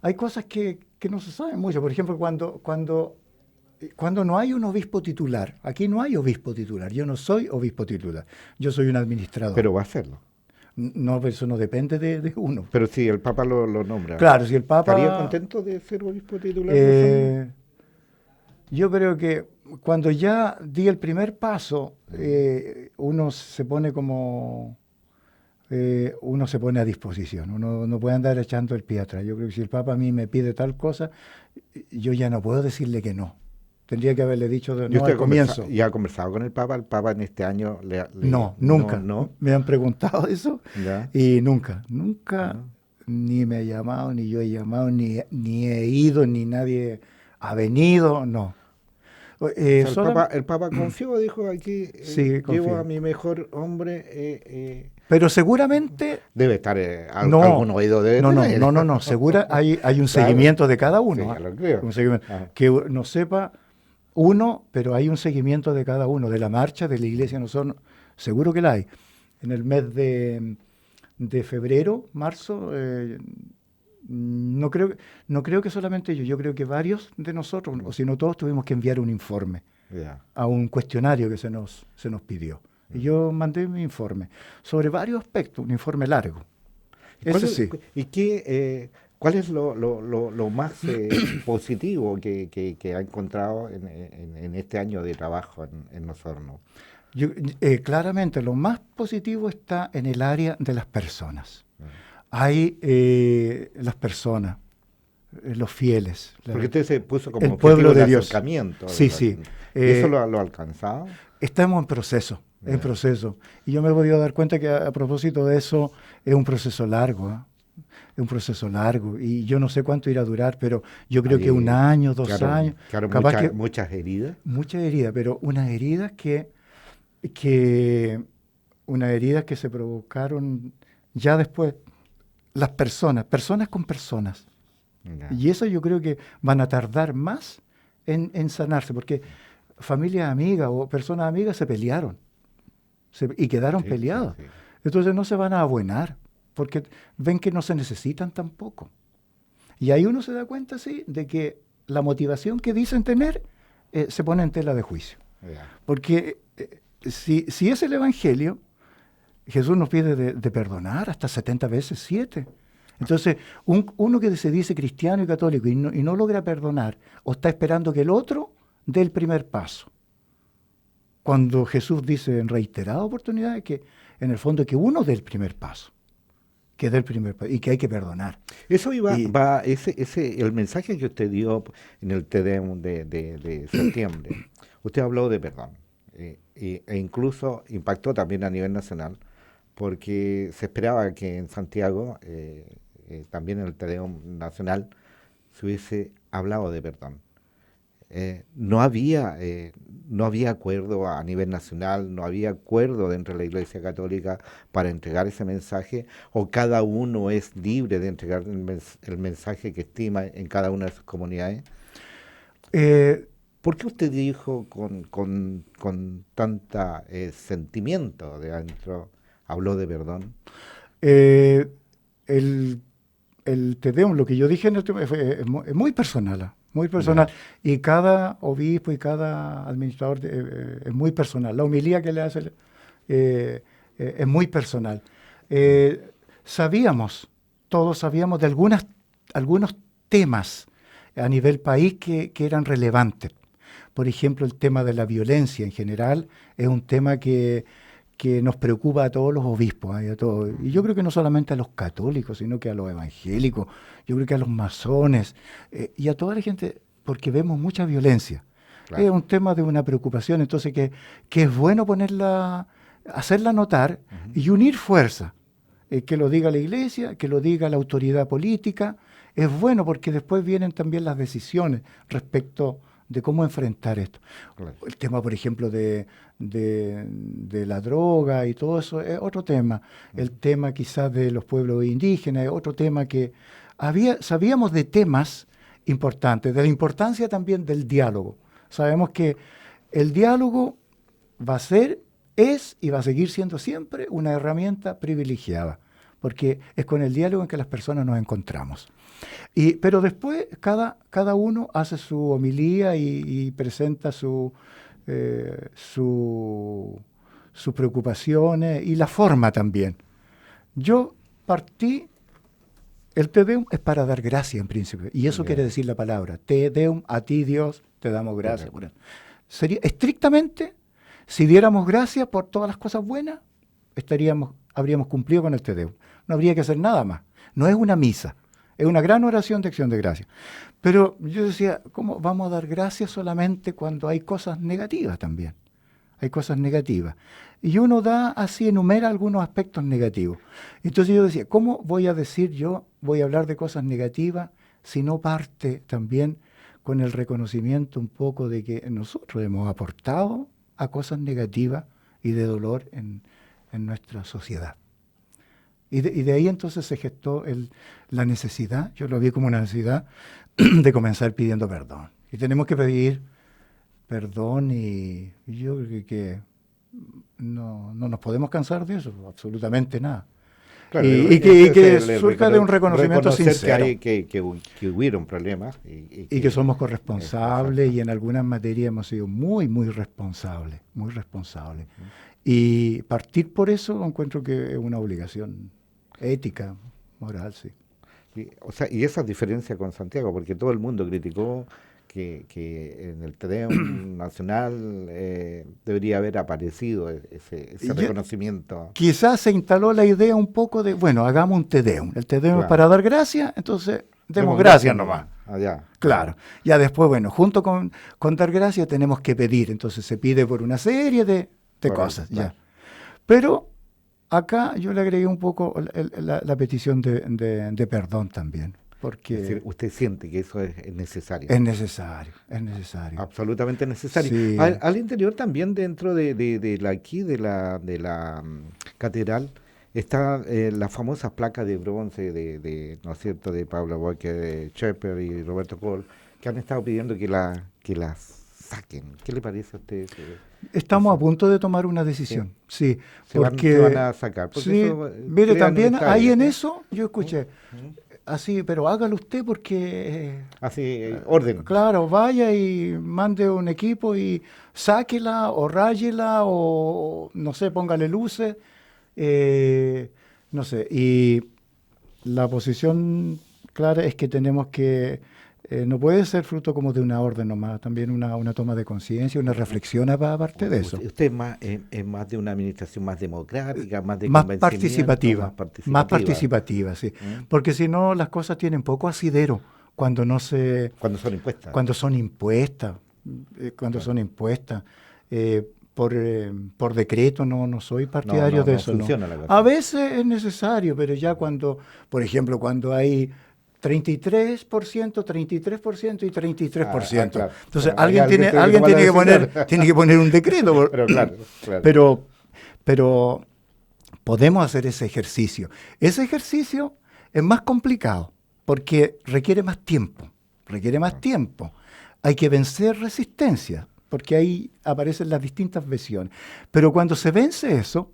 hay cosas que no se saben mucho. Por ejemplo, cuando no hay un obispo titular, aquí no hay obispo titular. Yo no soy obispo titular. Yo soy un administrador. Pero va a serlo. No, eso no depende de uno. Pero si el Papa lo nombra. Claro, si el Papa... ¿Estaría contento de ser obispo titular? Yo creo que cuando ya di el primer paso, uno se pone a disposición. Uno no puede andar echando el pie atrás. Yo creo que si el Papa a mí me pide tal cosa, yo ya no puedo decirle que no. Tendría que haberle dicho no al comienzo. ¿Y ha conversado con el Papa? ¿El Papa en este año No, nunca. No. Me han preguntado eso y nunca, ni me ha llamado, ni yo he llamado, ni he ido, ni nadie ha venido, no. El Papa confió, dijo aquí, sí, llevo a mi mejor hombre. Pero seguramente... Debe estar algún oído de... No, segura hay un seguimiento de cada uno. Sí, ya lo creo. Un seguimiento, que no sepa uno, pero hay un seguimiento de cada uno, de la marcha de la iglesia. No son, seguro que la hay. En el mes de febrero, marzo... No creo que solamente yo creo que varios de nosotros, o si no todos, tuvimos que enviar un informe a un cuestionario que se nos pidió. Y yo mandé mi informe sobre varios aspectos, un informe largo. ¿Cuál es lo más positivo que ha encontrado en este año de trabajo en Osorno? Claramente, lo más positivo está en el área de las personas. Hay las personas, los fieles. Porque usted se puso como el pueblo de Dios. Acercamiento. Sí. ¿Eso lo ha alcanzado? Estamos en proceso. Y yo me he podido dar cuenta que a propósito de eso es un proceso largo. Es un proceso largo. Y yo no sé cuánto irá a durar, pero yo creo que 1 año, 2 años. Claro, muchas heridas. Muchas heridas, pero unas heridas que se provocaron ya después. Las personas con personas. Y eso yo creo que van a tardar más en sanarse, porque familias amigas o personas amigas se pelearon y quedaron peleados. Sí. Entonces no se van a abuenar, porque ven que no se necesitan tampoco. Y ahí uno se da cuenta, sí, de que la motivación que dicen tener se pone en tela de juicio. Porque si es el Evangelio, Jesús nos pide de perdonar hasta 70 veces 7. Entonces, uno que se dice cristiano y católico y no logra perdonar, o está esperando que el otro dé el primer paso. Cuando Jesús dice en reiteradas oportunidades que, en el fondo, que uno dé el primer paso, que dé el primer paso y que hay que perdonar. Eso el mensaje que usted dio en el Te Deum de septiembre. Usted habló de perdón e incluso impactó también a nivel nacional porque se esperaba que en Santiago, también en el Tedeum Nacional, se hubiese hablado de perdón. No había acuerdo a nivel nacional, no había acuerdo dentro de la Iglesia Católica para entregar ese mensaje, o cada uno es libre de entregar el mensaje que estima en cada una de sus comunidades. ¿Por qué usted dijo con tanta sentimiento de adentro, habló de perdón? El Te Deum, lo que yo dije en el tema es muy personal, muy personal. Yeah. Y cada obispo y cada administrador es muy personal. La homilía que le hace es muy personal. Todos sabíamos de algunos temas a nivel país que eran relevantes. Por ejemplo, el tema de la violencia en general es un tema que nos preocupa a todos los obispos, a todos. Y yo creo que no solamente a los católicos, sino que a los evangélicos, yo creo que a los masones y a toda la gente, porque vemos mucha violencia. Claro. Es un tema de una preocupación, entonces que es bueno hacerla notar y unir fuerza. Que lo diga la Iglesia, que lo diga la autoridad política, es bueno porque después vienen también las decisiones respecto de cómo enfrentar esto. Claro. El tema, por ejemplo, de la droga y todo eso es otro tema. El tema quizás de los pueblos indígenas es otro tema que sabíamos de temas importantes, de la importancia también del diálogo. Sabemos que el diálogo es y va a seguir siendo siempre una herramienta privilegiada, porque es con el diálogo en que las personas nos encontramos. Pero después cada uno hace su homilía y presenta sus preocupaciones y la forma también. Yo partí, el Te Deum es para dar gracia en principio, y eso quiere decir la palabra, Te Deum, a ti Dios, te damos gracias. Sería estrictamente, si diéramos gracias por todas las cosas buenas, habríamos cumplido con el Te Deum. No habría que hacer nada más. No es una misa. Es una gran oración de acción de gracias. Pero yo decía, ¿cómo vamos a dar gracias solamente cuando hay cosas negativas también? Hay cosas negativas. Y uno enumera algunos aspectos negativos. Entonces yo decía, ¿cómo voy a hablar de cosas negativas si no parte también con el reconocimiento un poco de que nosotros hemos aportado a cosas negativas y de dolor en nuestra sociedad? Y de ahí entonces se gestó la necesidad, yo lo vi como una necesidad, de comenzar pidiendo perdón. Y tenemos que pedir perdón y yo creo que no nos podemos cansar de eso, absolutamente nada. Claro, y que surja de un reconocimiento sincero. Que hubieron problemas. Y que somos corresponsables y en algunas materias hemos sido muy, muy responsables, muy responsables. Y partir por eso encuentro que es una obligación ética, moral, sí. Y esa diferencia con Santiago, porque todo el mundo criticó que en el Te Deum nacional debería haber aparecido ese reconocimiento. Quizás se instaló la idea un poco de, bueno, hagamos un Te Deum. El Te Deum es para dar gracias, entonces demos gracias nomás. Allá. Claro. Ya después, bueno, junto con dar gracias tenemos que pedir. Entonces se pide por una serie de cosas. Claro. Ya. Pero acá yo le agregué un poco la petición de perdón también. Porque es decir, usted siente que eso es necesario. Es necesario. Absolutamente necesario. Sí. Al interior también, dentro de la catedral, está las famosas placas de bronce ¿no es cierto?, de Pablo Boque, Shepard y Roberto Cole, que han estado pidiendo que las saquen. ¿Qué le parece a usted? Estamos a punto de tomar una decisión, sí. Se van a sacar. Sí, mire, también ahí en eso yo escuché, así, pero hágalo usted porque... Así, orden. Claro, vaya y mande un equipo y sáquela o ráyela o, no sé, póngale luces, no sé. Y la posición clara es que tenemos que... no puede ser fruto como de una orden nomás, también una toma de conciencia, una reflexión aparte de eso. Usted es más de una administración más democrática, más de más participativa, sí. Porque si no, las cosas tienen poco asidero cuando son impuestas. cuando Claro. son impuestas. Por decreto no soy partidario de eso. funciona la cosa. A veces es necesario, pero ya cuando, por ejemplo, cuando hay 33%, 33% y 33%. Claro. Entonces, Hay alguien tomar la decisión. tiene que poner un decreto. Pero claro, claro. Pero podemos hacer ese ejercicio. Ese ejercicio es más complicado porque requiere más tiempo. Hay que vencer resistencia, porque ahí aparecen las distintas versiones. Pero cuando se vence eso,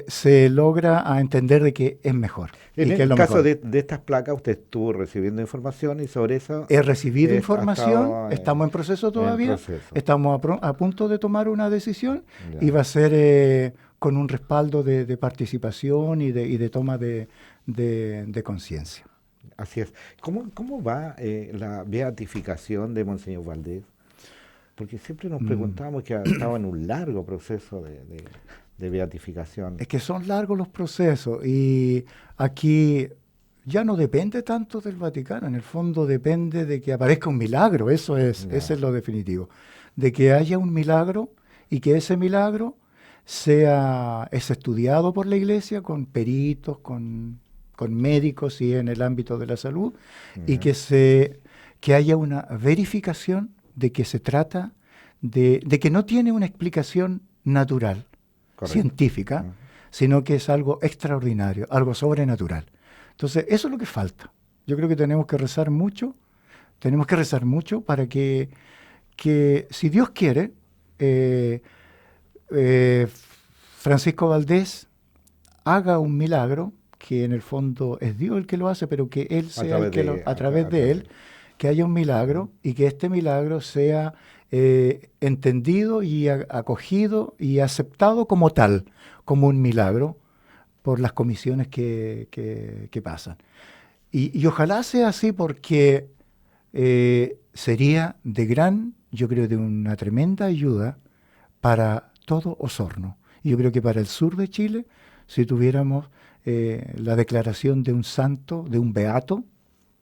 se logra a entender de que es mejor. En y que es el lo caso mejor. de estas placas, usted estuvo recibiendo información y sobre eso He recibido ha información, estado estamos en proceso todavía, proceso. estamos a punto de tomar una decisión Ya. y va a ser con un respaldo de participación y de toma de conciencia. Así es. ¿Cómo va la beatificación de Monseñor Valdés? Porque siempre nos preguntábamos que estaba en un largo proceso de beatificación. Es que son largos los procesos y aquí ya no depende tanto del Vaticano, en el fondo depende de que aparezca un milagro, ese es lo definitivo, de que haya un milagro y que ese milagro es estudiado por la Iglesia con peritos, con médicos y en el ámbito de la salud, y que haya una verificación de que se trata de que no tiene una explicación natural, Correcto. científica, sino que es algo extraordinario, algo sobrenatural. Entonces, eso es lo que falta. Yo creo que tenemos que rezar mucho para que si Dios quiere, Francisco Valdés haga un milagro, que en el fondo es Dios el que lo hace, pero que Él sea el que a través de Él, que haya un milagro y que este milagro sea entendido y acogido y aceptado como tal, como un milagro por las comisiones que pasan. Y ojalá sea así porque sería yo creo, de una tremenda ayuda para todo Osorno. Y yo creo que para el sur de Chile, si tuviéramos la declaración de un santo, de un beato,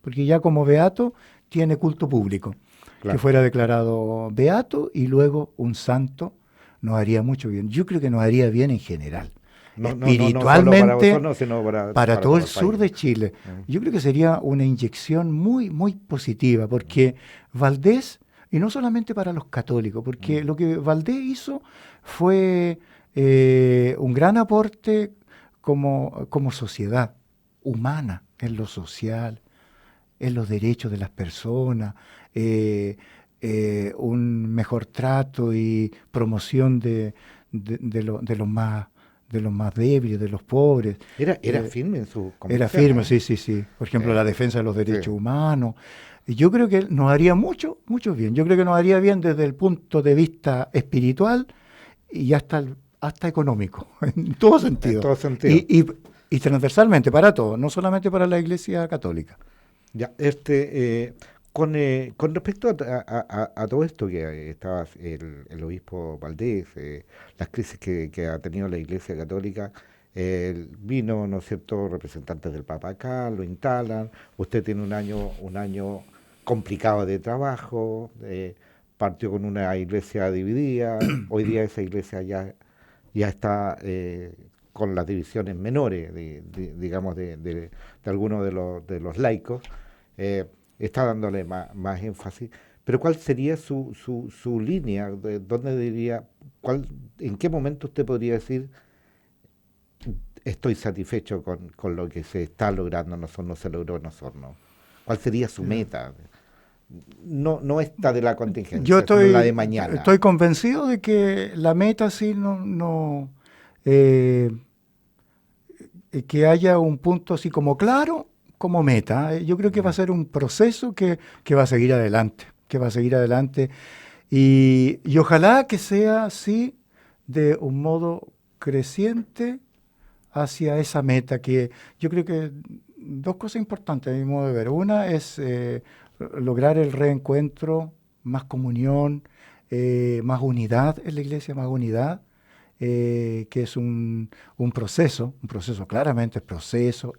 porque ya como beato tiene culto público, claro, que fuera declarado beato y luego un santo, nos haría mucho bien. Yo creo que nos haría bien en general. Espiritualmente, no sino para todo el sur de Chile. Yo creo que sería una inyección muy, muy positiva, porque Valdés, y no solamente para los católicos, porque lo que Valdés hizo fue un gran aporte como sociedad humana, en lo social, en los derechos de las personas, un mejor trato y promoción de los más débiles, de los pobres. Era firme en su convicción. Era firme, sí. Por ejemplo, la defensa de los derechos humanos. Y yo creo que nos haría mucho bien. Yo creo que nos haría bien desde el punto de vista espiritual y hasta económico, en todo sentido. En todo sentido. Y transversalmente para todo, no solamente para la Iglesia Católica. Ya, con respecto a todo esto que estaba el obispo Valdés, las crisis que ha tenido la Iglesia Católica, vino, ¿no es cierto?, representantes del Papa acá, lo instalan, usted tiene un año complicado de trabajo, partió con una iglesia dividida, hoy día esa iglesia ya está con las divisiones menores, digamos, de algunos de los laicos, está dándole más énfasis. Pero ¿cuál sería su línea? ¿Dónde diría, en qué momento usted podría decir estoy satisfecho con lo que se está logrando, no se logró en Osorno? ¿Cuál sería su meta? No esta de la contingencia, sino la de mañana. Estoy convencido de que la meta sí que haya un punto así como claro, como meta. Yo creo que va a ser un proceso que va a seguir adelante, y ojalá que sea así de un modo creciente hacia esa meta, que yo creo que dos cosas importantes a mi modo de ver. Una es lograr el reencuentro, más comunión, más unidad en la iglesia, más unidad, que es un proceso, claramente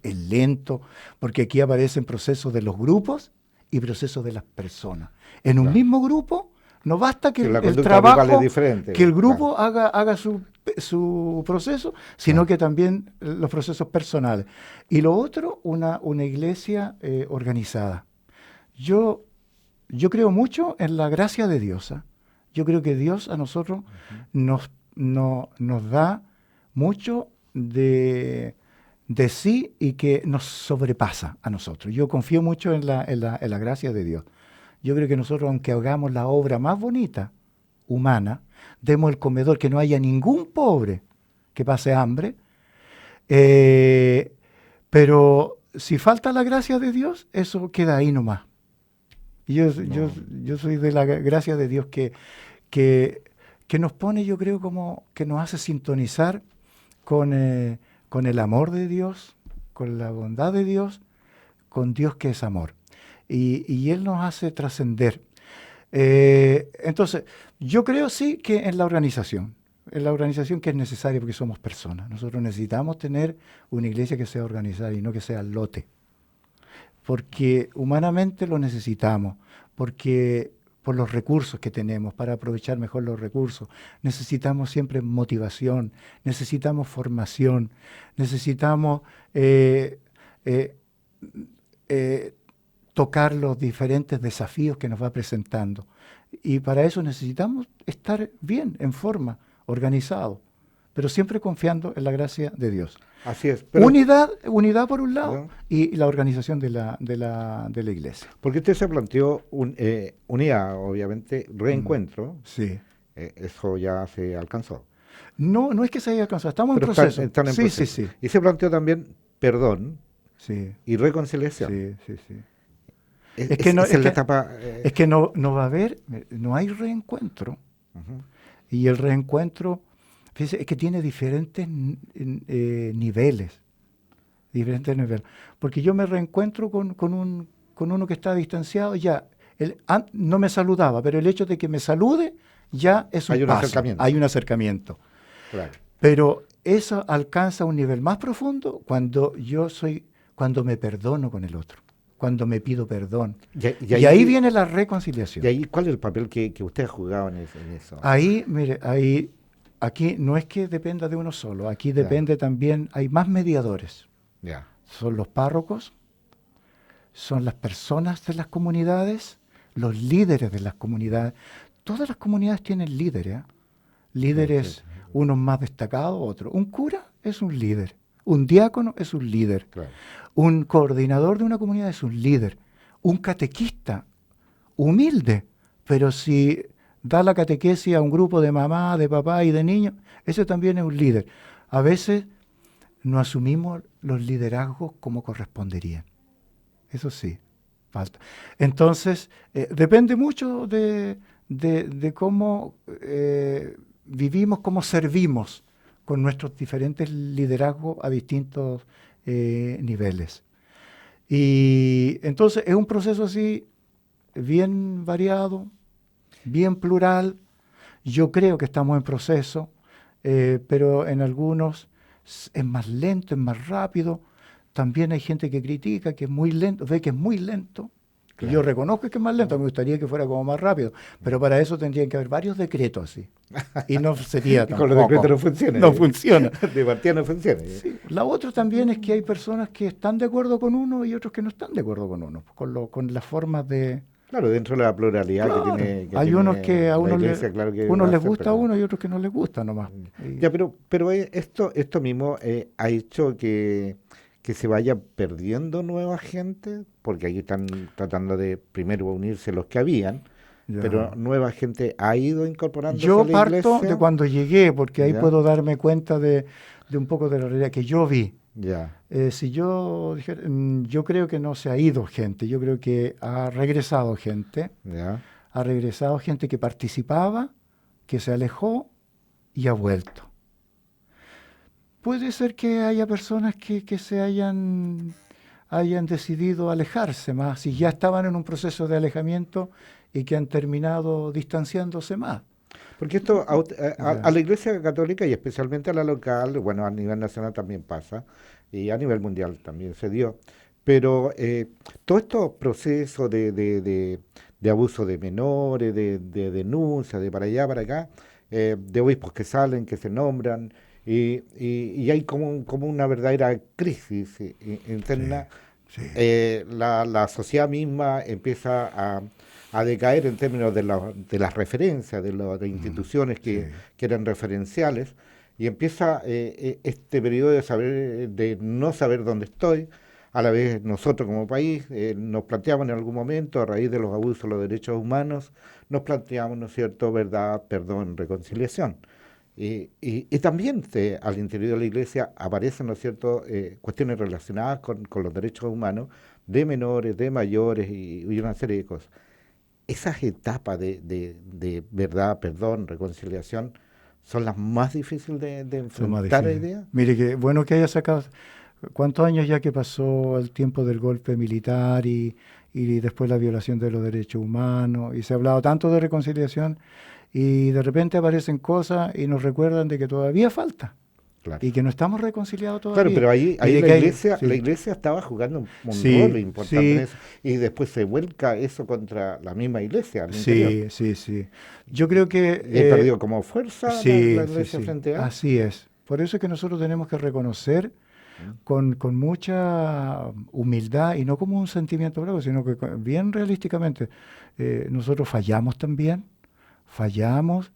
es lento, porque aquí aparecen procesos de los grupos y procesos de las personas. En un mismo grupo No basta que Si la el conducta grupal es trabajo, diferente, que el claro. grupo haga su proceso, sino que también los procesos personales. Y lo otro, una iglesia organizada. Yo, yo creo mucho en la gracia de Dios. ¿Ah? Yo creo que Dios a nosotros nos da mucho de sí y que nos sobrepasa a nosotros. Yo confío mucho en la gracia de Dios. Yo creo que nosotros, aunque hagamos la obra más bonita, humana, demos el comedor, que no haya ningún pobre que pase hambre, eh, pero si falta la gracia de Dios, eso queda ahí nomás. Y yo soy de la gracia de Dios que, que nos pone, yo creo, como que nos hace sintonizar con el amor de Dios, con la bondad de Dios, con Dios que es amor. Y Él nos hace trascender. Entonces, yo creo sí que en la organización que es necesaria porque somos personas. Nosotros necesitamos tener una iglesia que sea organizada y no que sea lote. Porque humanamente lo necesitamos, porque por los recursos que tenemos, para aprovechar mejor los recursos, necesitamos siempre motivación, necesitamos formación, necesitamos eh, eh, tocar los diferentes desafíos que nos va presentando. Y para eso necesitamos estar bien, en forma, organizado, pero siempre confiando en la gracia de Dios. Así es. Pero, Unidad por un lado ¿no? y la organización de la iglesia. Porque usted se planteó unidad, obviamente, reencuentro, Sí. eso ya se alcanzó. No es que se haya alcanzado, estamos en Pero proceso. están en Sí, proceso. sí, sí. Y se planteó también perdón Sí, y reconciliación. sí, sí, sí. Es, Es que no, esa es la etapa. es que no va a haber, no hay reencuentro. Ujú. Y el reencuentro, fíjese, es que tiene diferentes niveles. Diferentes niveles. Porque yo me reencuentro con uno que está distanciado, ya, no me saludaba, pero el hecho de que me salude ya es un Hay un paso, acercamiento. hay un acercamiento. Claro. Pero eso alcanza un nivel más profundo cuando me perdono con el otro, cuando me pido perdón. Y ahí viene la reconciliación. ¿Y ahí cuál es el papel que usted ha jugado en eso? Ahí, mire, aquí no es que dependa de uno solo, aquí depende también, hay más mediadores. Ya. Son los párrocos, son las personas de las comunidades, los líderes de las comunidades. Todas las comunidades tienen líderes, ¿eh? Líderes, Sí. unos más destacados, otros. Un cura es un líder, un diácono es un líder, Claro. un coordinador de una comunidad es un líder, un catequista, humilde, pero si da la catequesis a un grupo de mamá, de papá y de niños, ese también es un líder. A veces no asumimos los liderazgos como corresponderían. Eso sí, falta. Entonces, depende mucho de cómo vivimos, cómo servimos con nuestros diferentes liderazgos a distintos niveles. Y entonces es un proceso así bien variado, bien plural. Yo creo que estamos en proceso, pero en algunos es más lento, es más rápido. También hay gente que critica que es muy lento, ve que es muy lento. Claro. Yo reconozco que es más lento, me gustaría que fuera como más rápido, pero para eso tendrían que haber varios decretos así. Y no sería Y tampoco. con los decretos no funciona. No funciona. De partida no funciona. Sí. La otra también es que hay personas que están de acuerdo con uno y otros que no están de acuerdo con uno, con las formas de... Claro, dentro de la pluralidad Claro, que tiene. hay tiene unos que a la uno iglesia, claro que unos les hace, gusta a pero- uno y otros que no les gusta nomás. Y- Ya, pero esto mismo ha hecho que se vaya perdiendo nueva gente, porque aquí están tratando de primero unirse los que habían, ya. pero nueva gente ha ido incorporándose a Yo la parto iglesia. de cuando llegué, porque ahí Ya. puedo darme cuenta de un poco de la realidad que yo vi. Ya, Si yo dijera, yo creo que no se ha ido gente, yo creo que ha regresado gente que participaba, que se alejó y ha vuelto. Puede ser que haya personas que se hayan decidido alejarse más, si ya estaban en un proceso de alejamiento y que han terminado distanciándose más. porque esto a Ya. la iglesia católica y especialmente a la local, bueno, a nivel nacional también pasa, y a nivel mundial también se dio, pero todos estos procesos de de abuso de menores, de denuncias, de para allá, para acá, de obispos que salen, que se nombran, y hay como una verdadera crisis Sí, interna. sí, La sociedad misma empieza a decaer en términos de las referencias, de instituciones sí, que eran referenciales, y empieza este periodo de no saber dónde estoy. A la vez nosotros como país nos planteamos en algún momento, a raíz de los abusos de los derechos humanos, nos planteamos, ¿no es cierto?, verdad, perdón, reconciliación. Y también al interior de la iglesia aparecen, ¿no es cierto?, cuestiones relacionadas con los derechos humanos de menores, de mayores y una serie de cosas. Esas etapas de verdad, perdón, reconciliación son las más difíciles de son más enfrentar a difíciles. idea. Mire, que bueno que haya sacado. ¿Cuántos años ya que pasó el tiempo del golpe militar y después la violación de los derechos humanos? Y se ha hablado tanto de reconciliación y de repente aparecen cosas y nos recuerdan de que todavía falta Claro. y que no estamos reconciliados Claro, todavía. pero ahí Y de que hay, la sí, iglesia estaba jugando un rol sí, importante en sí, eso, y después se vuelca eso contra la misma iglesia al interior. sí, sí, sí. Yo creo que Y ahí perdió como fuerza la sí, sí, iglesia sí, frente a... así es. Por eso es que nosotros tenemos que reconocer Mm. con mucha humildad y no como un sentimiento bravo, sino que bien realísticamente, nosotros fallamos también, fallamos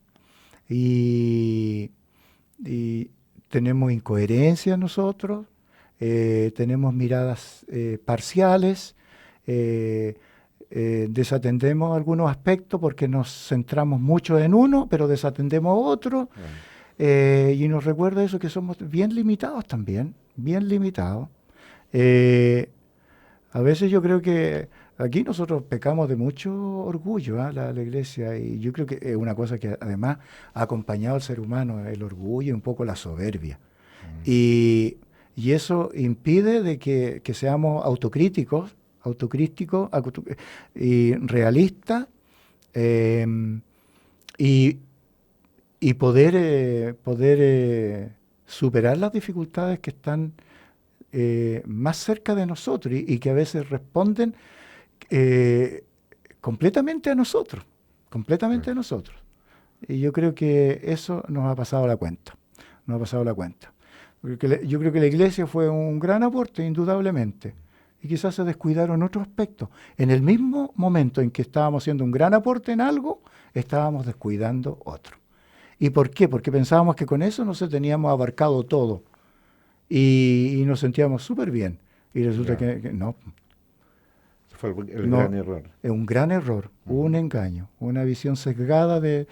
y, y tenemos incoherencias nosotros, tenemos miradas parciales, eh, desatendemos algunos aspectos porque nos centramos mucho en uno, pero desatendemos otro. Bueno, Y nos recuerda eso que somos bien limitados también, bien limitados. Eh, a veces yo creo que aquí nosotros pecamos de mucho orgullo, ¿ah? La iglesia, y yo creo que es una cosa que además ha acompañado al ser humano, el orgullo y un poco la soberbia. Y, y eso impide de que seamos autocríticos y realistas, eh, y, y poder superar las dificultades que están más cerca de nosotros y que a veces responden eh, completamente a nosotros, completamente a claro. nosotros. Y yo creo que eso nos ha pasado la cuenta, nos ha pasado la cuenta. Porque yo creo que la iglesia fue un gran aporte, indudablemente, y quizás se descuidaron otros aspectos. En el mismo momento en que estábamos haciendo un gran aporte en algo, estábamos descuidando otro. ¿Y por qué? Porque pensábamos que con eso no se teníamos abarcado todo y nos sentíamos súper bien. Y resulta Ya, que no, ese fue el gran no, error. es un gran error, un Ujú. engaño, una visión sesgada de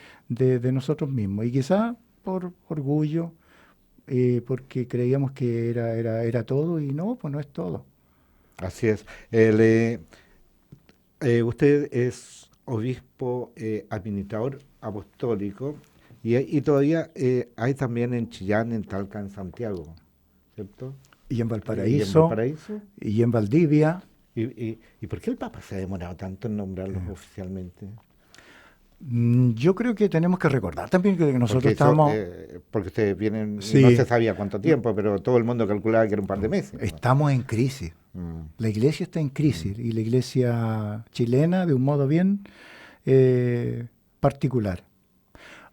nosotros mismos. Y quizá por orgullo, porque creíamos que era todo y no, pues no es todo. Así es. Usted es obispo administrador apostólico y todavía hay también en Chillán, en Talca, en Santiago, ¿cierto? Y en Y en Valparaíso, Valparaíso. y en Valdivia. ¿Y por qué el Papa se ha demorado tanto en nombrarlos oficialmente? Yo creo que tenemos que recordar también que nosotros Porque eso, estamos, porque ustedes vienen y no se sí, sabía cuánto tiempo, pero todo el mundo calculaba que era un par de meses, ¿no? estamos en crisis. Mm, La iglesia está en mm. crisis y la iglesia chilena de un modo bien particular.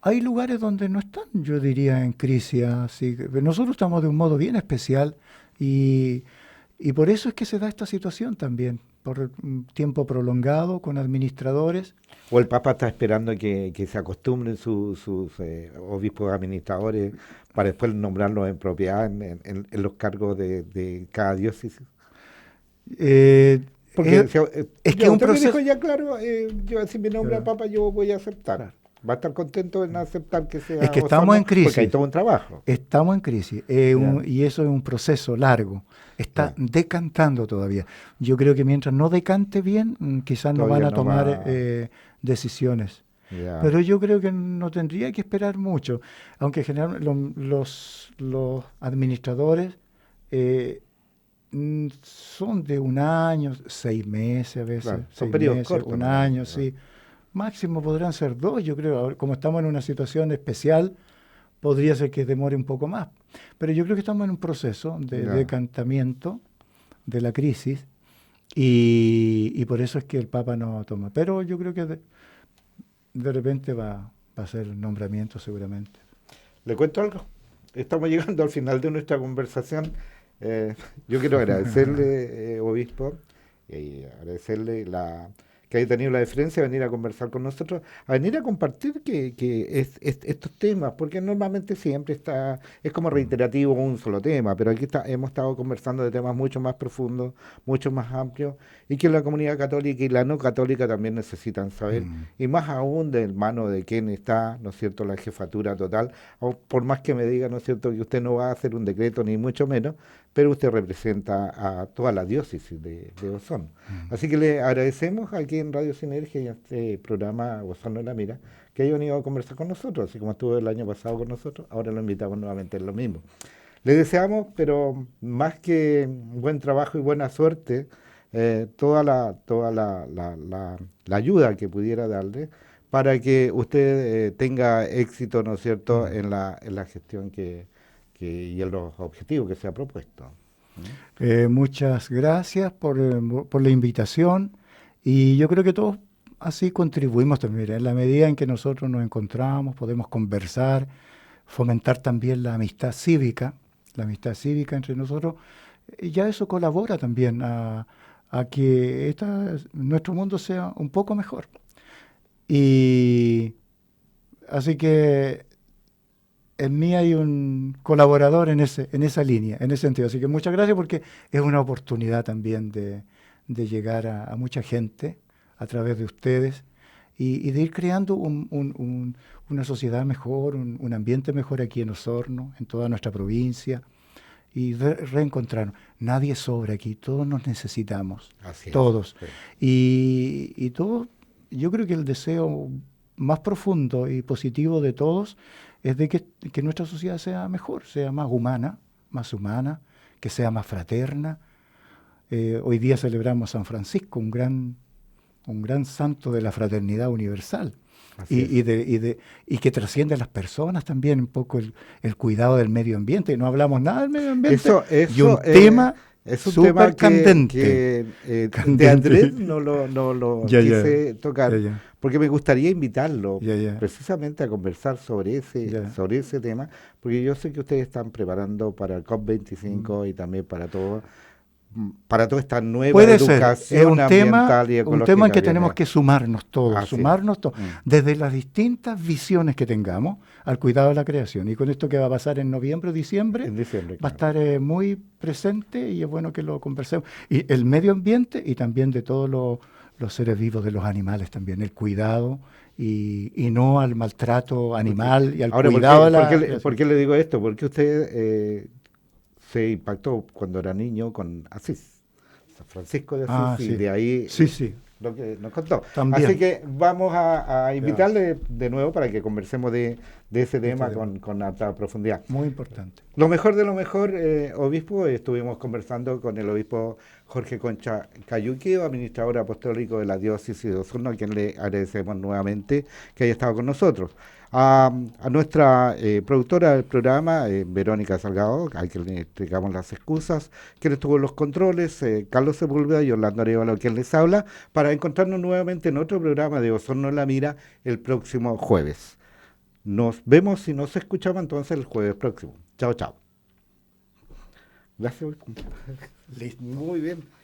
Hay lugares donde no están, yo diría, en crisis. Así que nosotros estamos de un modo bien especial y, y por eso es que se da esta situación también, por un tiempo prolongado con administradores. O el Papa está esperando que se acostumbren sus obispos administradores para después nombrarlos en propiedad en los cargos de cada diócesis. Eh, Porque es, es que ya es un usted me dijo proceso. ya claro, yo si me nombra Claro, Papa yo voy a aceptar. claro. Va a estar contento en aceptar que Es sea que estamos en Osorno, porque hay crisis. todo un trabajo. Estamos en crisis Ya, y eso es un proceso largo. Está ya. decantando todavía. Yo creo que mientras no decante bien, quizás no van Todavía a no tomar va. decisiones. Ya. Pero yo creo que no tendría que esperar mucho, aunque generalmente los administradores eh, son de un año, 6 meses a veces, Claro, son seis periodos meses, cortos un nomás. año, sí. Máximo podrán ser 2, yo creo. Ahora, como estamos en una situación especial, podría ser que demore un poco más. Pero yo creo que estamos en un proceso de Ya. decantamiento de la crisis y por eso es que el Papa no toma. Pero yo creo que de repente va a ser nombramiento seguramente. ¿Le cuento algo? Estamos llegando al final de nuestra conversación. Yo quiero agradecerle, obispo, y agradecerle que haya tenido la deferencia de venir a conversar con nosotros, a venir a compartir estos temas, porque normalmente siempre es como reiterativo un solo tema, pero aquí hemos estado conversando de temas mucho más profundos, mucho más amplios, y que la comunidad católica y la no católica también necesitan saber, y más aún de mano de quién está, ¿no es cierto?, la jefatura total, o por más que me diga, ¿no es cierto?, que usted no va a hacer un decreto, ni mucho menos, pero usted representa a toda la diócesis de Osorno. Así que le agradecemos aquí en Radio Sinergia y en este programa Osorno en la Mira, que haya venido a conversar con nosotros, así como estuvo el año pasado con nosotros, ahora lo invitamos nuevamente, es lo mismo. Le deseamos, pero más que buen trabajo y buena suerte, toda la ayuda que pudiera darle para que usted tenga éxito, ¿no es cierto?, en la gestión y en los objetivos que se ha propuesto. Muchas gracias por la invitación y yo creo que todos así contribuimos también. En la medida en que nosotros nos encontramos, podemos conversar, fomentar también la amistad cívica entre nosotros, y ya eso colabora también a que nuestro mundo sea un poco mejor. Y así que en mí hay un colaborador en esa línea, en ese sentido. Así que muchas gracias porque es una oportunidad también de llegar a mucha gente a través de ustedes y de ir creando una sociedad mejor, un ambiente mejor aquí en Osorno, en toda nuestra provincia y reencontrarnos. Nadie sobra aquí, todos nos necesitamos, Así es, todos. sí. Y todos, yo creo que el deseo más profundo y positivo de todos es de que nuestra sociedad sea mejor, sea más humana, que sea más fraterna. Hoy día celebramos a San Francisco, un gran santo de la fraternidad universal y que trasciende a las personas también un poco el cuidado del medio ambiente. No hablamos nada del medio ambiente y un tema es un súper tema candente. De Andrés no lo quise tocar, ya. porque me gustaría invitarlo Ya. precisamente a conversar sobre ese tema, porque yo sé que ustedes están preparando para el COP25 y también para toda esta nueva Puede educación ser, es ambiental y ecológica. un tema en que tenemos que sumarnos todos, Así desde las distintas visiones que tengamos al cuidado de la creación. Y con esto que va a pasar en noviembre o diciembre, va a estar muy presente y es bueno que lo conversemos. Y el medio ambiente y también de todos los seres vivos, de los animales también, el cuidado y no al maltrato animal y al cuidado de la creación. ¿Por qué le digo esto? Porque usted se impactó cuando era niño con Asís, San Francisco de Asís, y de ahí lo que nos contó. También. Así que vamos a invitarle de nuevo para que conversemos de ese tema con alta profundidad. Muy importante. Lo mejor de lo mejor, obispo, estuvimos conversando con el obispo Jorge Concha Cayuqui, administrador apostólico de la diócesis de Osorno, a quien le agradecemos nuevamente que haya estado con nosotros. A nuestra productora del programa, Verónica Salgado, a quien le entregamos las excusas, quien estuvo en los controles, Carlos Sepúlveda y Orlando Arevalo, quien les habla, para encontrarnos nuevamente en otro programa de Osorno en la Mira el próximo jueves. Nos vemos y nos escuchamos entonces el jueves próximo. Chao. Gracias. Listo. Muy bien.